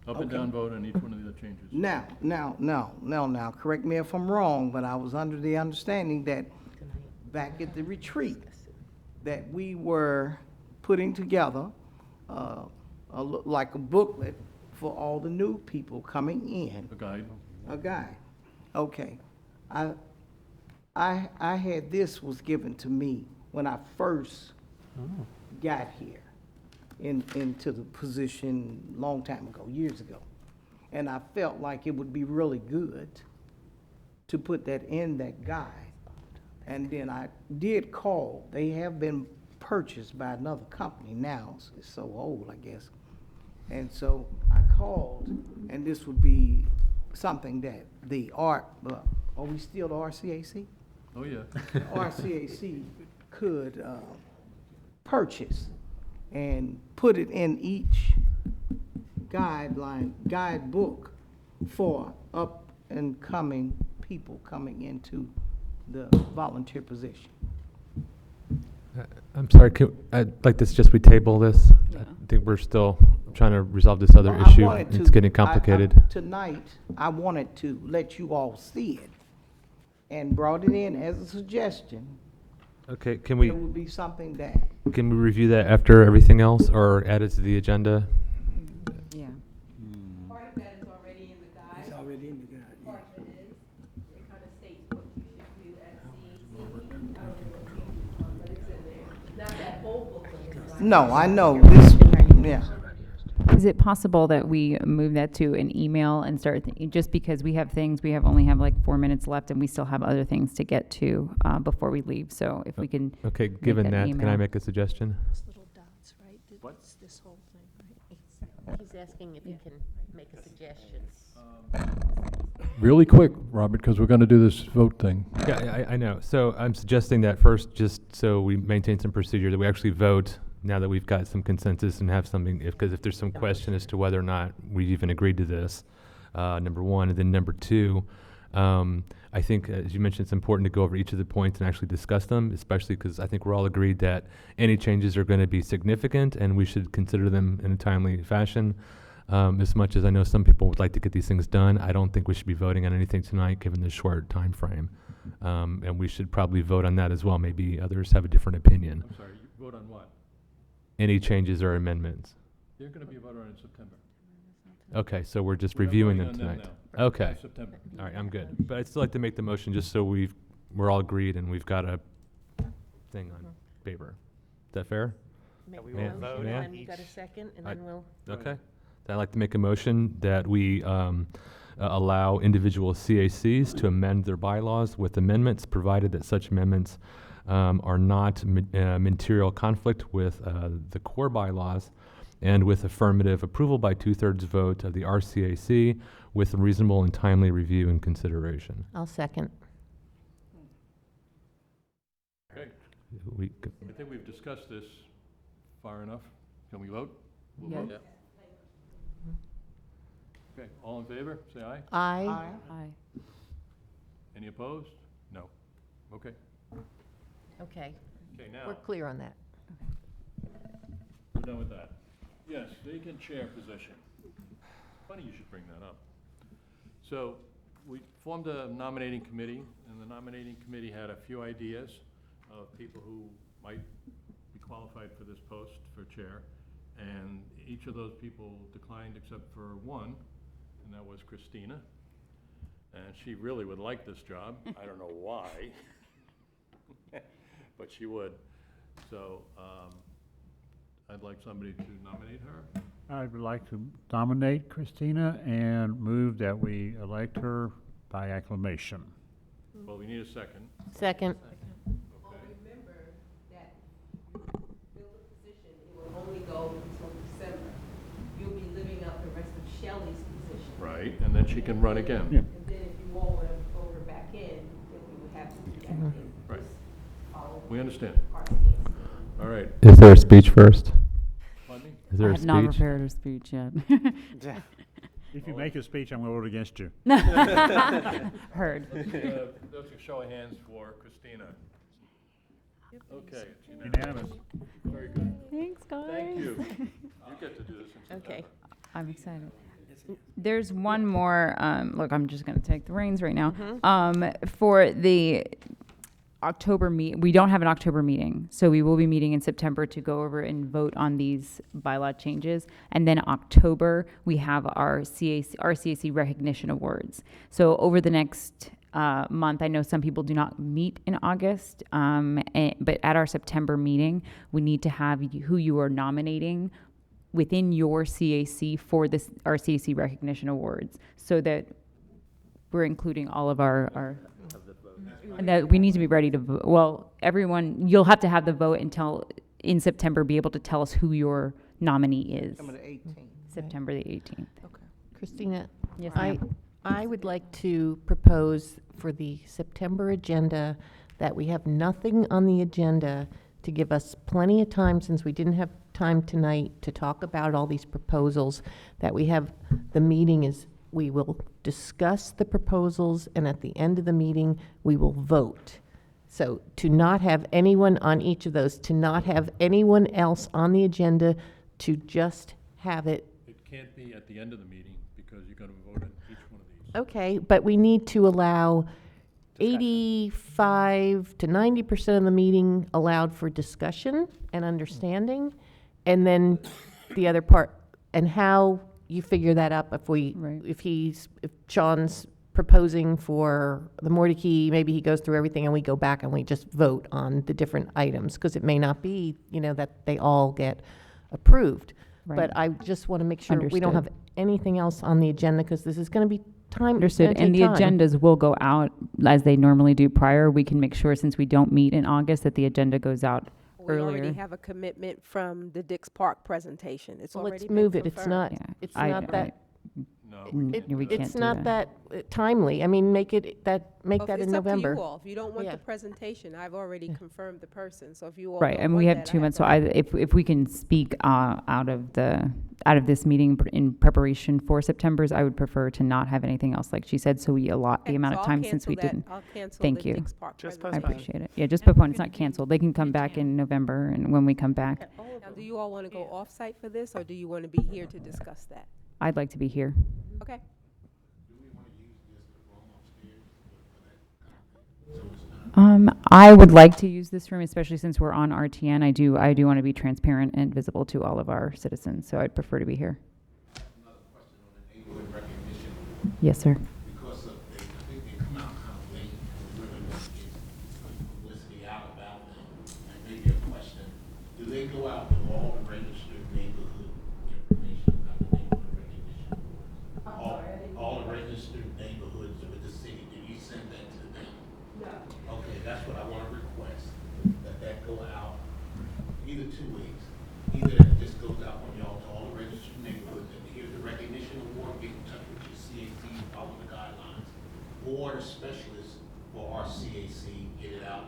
Up and Okay. down vote on each one of the other changes. Now, correct me if I'm wrong, but I was under the understanding that back at the retreat, that we were putting together, like a booklet for all the new people coming in. A guide. A guide. Okay. I had this was given to me when I first got here into the position long time ago, years ago. And I felt like it would be really good to put that in that guide. And then I did call. They have been purchased by another company now. It's so old, I guess. And so I called, and this would be something that the are we still the RCAC? Oh, yeah. RCAC could purchase and put it in each guidebook for up and coming people coming into the volunteer position. I'm sorry, I'd like to suggest we table this. I think we're still trying to resolve this other Well, I issue. wanted It's to- getting complicated. Tonight, I wanted to let you all see it and brought it in as a suggestion. Okay, can we It would be something that, review that after everything else or add it to the agenda? Yeah. Part of that is already in the guide. It's already in the guide, yeah. Part of it is, it kind of states what you should do at CAC. But it's in there. Not that whole book, but it's like. no, I know, this, yeah. Is it possible that we move that to an email and start, just because we have things, only have like 4 minutes left and we still have other things to get to before we leave, so if we can. Okay, make given that, can I email. make a suggestion? Those little dots, right? It's this whole thing, right? He's asking if you can make a suggestion. Really quick, Robert, because we're going to do this vote thing. Yeah, I know. So I'm suggesting that first, just so we maintain some procedure, that we actually vote now that we've got some consensus and have something, because if there's some question as to whether or not we've even agreed to this, number one. And then number two, I think, as you mentioned, it's important to go over each of the points and actually discuss them, especially because I think we're all agreed that any changes are going to be significant and we should consider them in a timely fashion. As much as I know some people would like to get these things done, I don't think we should be voting on anything tonight given the short time frame. And we should probably vote on that as well. Maybe others have a different opinion. I'm sorry, you vote on what? Any changes or amendments? They're going to be voted on in September. Okay, so we're just We're not reviewing voting them on them tonight. now. Okay, September. all right, I'm good. But I'd still like to make the motion just so we're all agreed and we've got a thing on paper. Is that fair? Make we a will motion, vote and on then you got a second, and I- then we'll. Okay. Then I'd like to make a motion that we allow individual CACs to amend their bylaws with amendments, provided that such amendments are not material conflict with the core bylaws, and with affirmative approval by 2/3 vote of the RCAC, with reasonable and timely review and consideration. I'll second. Okay, We, I think we've discussed this far enough. Can we vote? We'll Yeah. vote? Okay, all in favor, say aye. Aye. Aye. Any opposed? No. Okay. Okay, Okay, now, we're clear on that. we're done with that. Yes, vacant chair position. Funny you should bring that up. So, we formed a nominating committee, and the nominating committee had a few ideas of people who might be qualified for this post for chair. And each of those people declined except for one, and that was Christina. And she really would like this job. I don't know why, but she would. So I'd like somebody to nominate her. I would like to nominate Christina and move that we elect her by acclamation. Well, we need a second. Second. Well, remember that you fill the position, it will only go until December. You'll be living up the rest of Shelley's position. Right, and then she can run again. Yeah. And then if you all want to vote her back in, then we would have to do that again. Right. Just follow We understand. RCA's. All right. is there a speech first? Pardon me? Is there I a have not speech? prepared a speech yet. If you make a speech, I'm going to vote against you. Heard. That's a show of hands for Christina. Okay. it's Unanimous. Very good. Thanks, guys. Thank you. You get to do this in Okay. September. I'm excited. There's one more, look, I'm just going to take the reins right now. For the October we don't have an October meeting, so we will be meeting in September to go over and vote on these bylaw changes. And then October, we have our CAC recognition awards. So over the next month, I know some people do not meet in August, but at our September meeting, we need to have who you are nominating within your CAC for our CAC recognition awards, so that we're including all of our and that we need to be ready to vote. Well, everyone, you'll have to have the vote until in September, be able to tell us who your nominee is. September the 18th. September the 18th. Christina, Yes, I, ma'am. I would like to propose for the September agenda that we have nothing on the agenda to give us plenty of time, since we didn't have time tonight to talk about all these proposals, that we have, the meeting is, we will discuss the proposals, and at the end of the meeting, we will vote. So to not have anyone on each of those, to not have anyone else on the agenda, to just have it. It can't be at the end of the meeting because you're going to vote on each one of these. Okay, but we need to allow 85 to 90% of the meeting allowed for discussion and understanding, and then the other part, and how you figure that up if Sean's proposing for the Mordecai, maybe he goes through everything and we go back and we just vote on the different items, because it may not be, that they all get approved. Right. But I just want to make sure we don't Understood. have anything else on the agenda, because this is going to be time. Understood. it's gonna And the take time. agendas will go out as they normally do prior. We can make sure, since we don't meet in August, that the agenda goes out We already earlier. have a commitment from the Dix Park presentation. It's Well, already let's been move it. It's confirmed. not, Yeah. it's I- not that, No. We can't it's do not that timely. I mean, make that Well, in it's up to November. you all. If you don't want Yeah. the presentation, I've already confirmed the person, so if you all Right, don't and we want have that, 2 I months, no so if we can speak out of this meeting in preparation for September's, I would prefer to not have anything else, like she said, so we allot the Okay, amount so of I'll time, since cancel we that. didn't. I'll cancel Thank the you. Dix Park Just I presentation. appreciate it. Yeah, just postpone, it's not canceled. They can come back in November, and when we come back, Now, do you all want to go off-site for this, or do you want to be here to discuss that? I'd like to be here. Okay. I would like to use this room, especially since we're on RTN. I do want to be transparent and visible to all of our citizens, so I'd prefer to be here. Another question on the neighborhood recognition, Yes, sir. because of, I think they come out kind of late, and really want to get publicity out about them. And maybe a question, do they go out with all the registered neighborhood information about the neighborhood recognition? All the registered neighborhoods with the city, do you send that to them? No. Okay, that's what I want to request, that go out either 2 weeks. Either it just goes out on y'all to all the registered neighborhoods, and here's the recognition award, get in touch with your CAC, follow the guidelines. Or the specialist for our CAC, get it out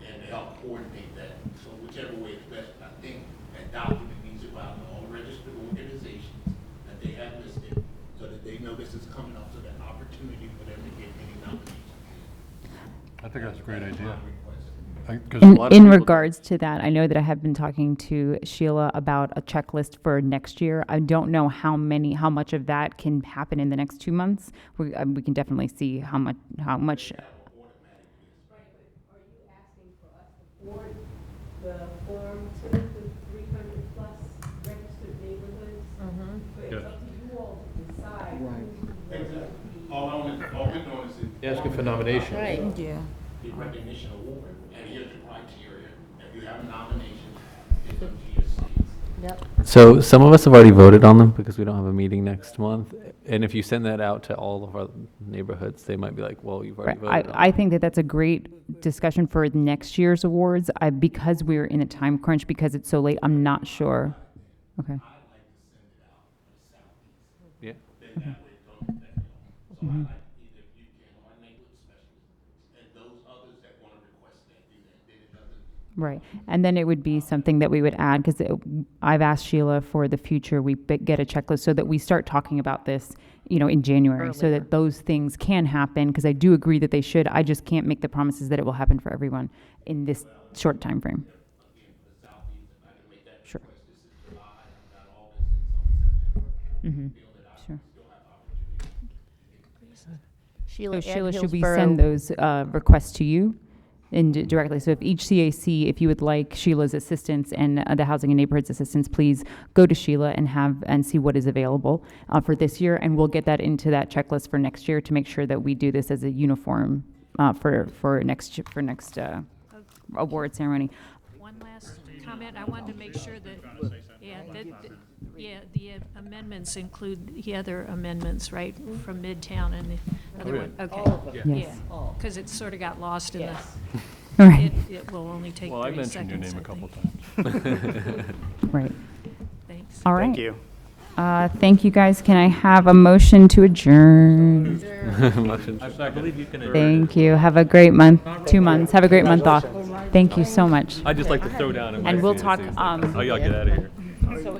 and help coordinate that. So whichever way is best, I think that document needs to go out to all the registered organizations that they have listed, so that they know this is coming up, so that opportunity for them to get any nominations. I think that's a great idea. My request. 'Cause a lot of In people- regards to that, I know that I have been talking to Sheila about a checklist for next year. I don't know how much of that can happen in the next 2 months. We can definitely see how much. Mm-hmm. Are you asking for us to forward the form to the 300+ registered neighborhoods? But it's up to you all to decide Exactly. All we're doing is. Asking for nominations. Right. Yeah. The recognition award, and here's the criteria. If you have a nomination, it's up to your seats. Yep. So some of us have already voted on them because we don't have a meeting next month. And if you send that out to all of our neighborhoods, they might be like, well, you've already Right. voted on I it. think that that's a great discussion for next year's awards. Because we're in a time crunch, because it's so late, I'm not sure. Okay. I'd like to send it out to the southeast. Yeah. Then that way it don't affect y'all. So I'd like either if you can, or a neighborhood specialist, and those others that want to request that, do that. Then it doesn't Right. And then it would be something that we would add, because I've asked Sheila for the future, we get a checklist so that we start talking about this, in January, so that those things can happen, because I do agree that they should. I just can't make the promises that it will happen for everyone in this short time frame. Sure. Mm-hmm. Sure. Sheila, So Ed Sheila, should we Hillsborough- send those requests to you directly? So if each CAC, if you would like Sheila's assistance and the Housing and Neighborhoods assistance, please go to Sheila and see what is available for this year, and we'll get that into that checklist for next year to make sure that we do this as a uniform for next award ceremony. One last comment, I wanted to make sure that, the amendments include the other amendments, right, from Midtown and the other one? Okay. Yes. Yeah, because it sort of got lost in Yes. All right. it will only take 30 seconds, Well, I mentioned your name a I couple think. times. Right. Thanks. All right. Thank you. Thank you, guys. Can I have a motion to adjourn? Motion. I believe you can. Thank you. Have a great month, 2 months. Have a great month off. Thank you so much. I'd just like to throw down. And we'll talk, Oh, y'all get out of here. so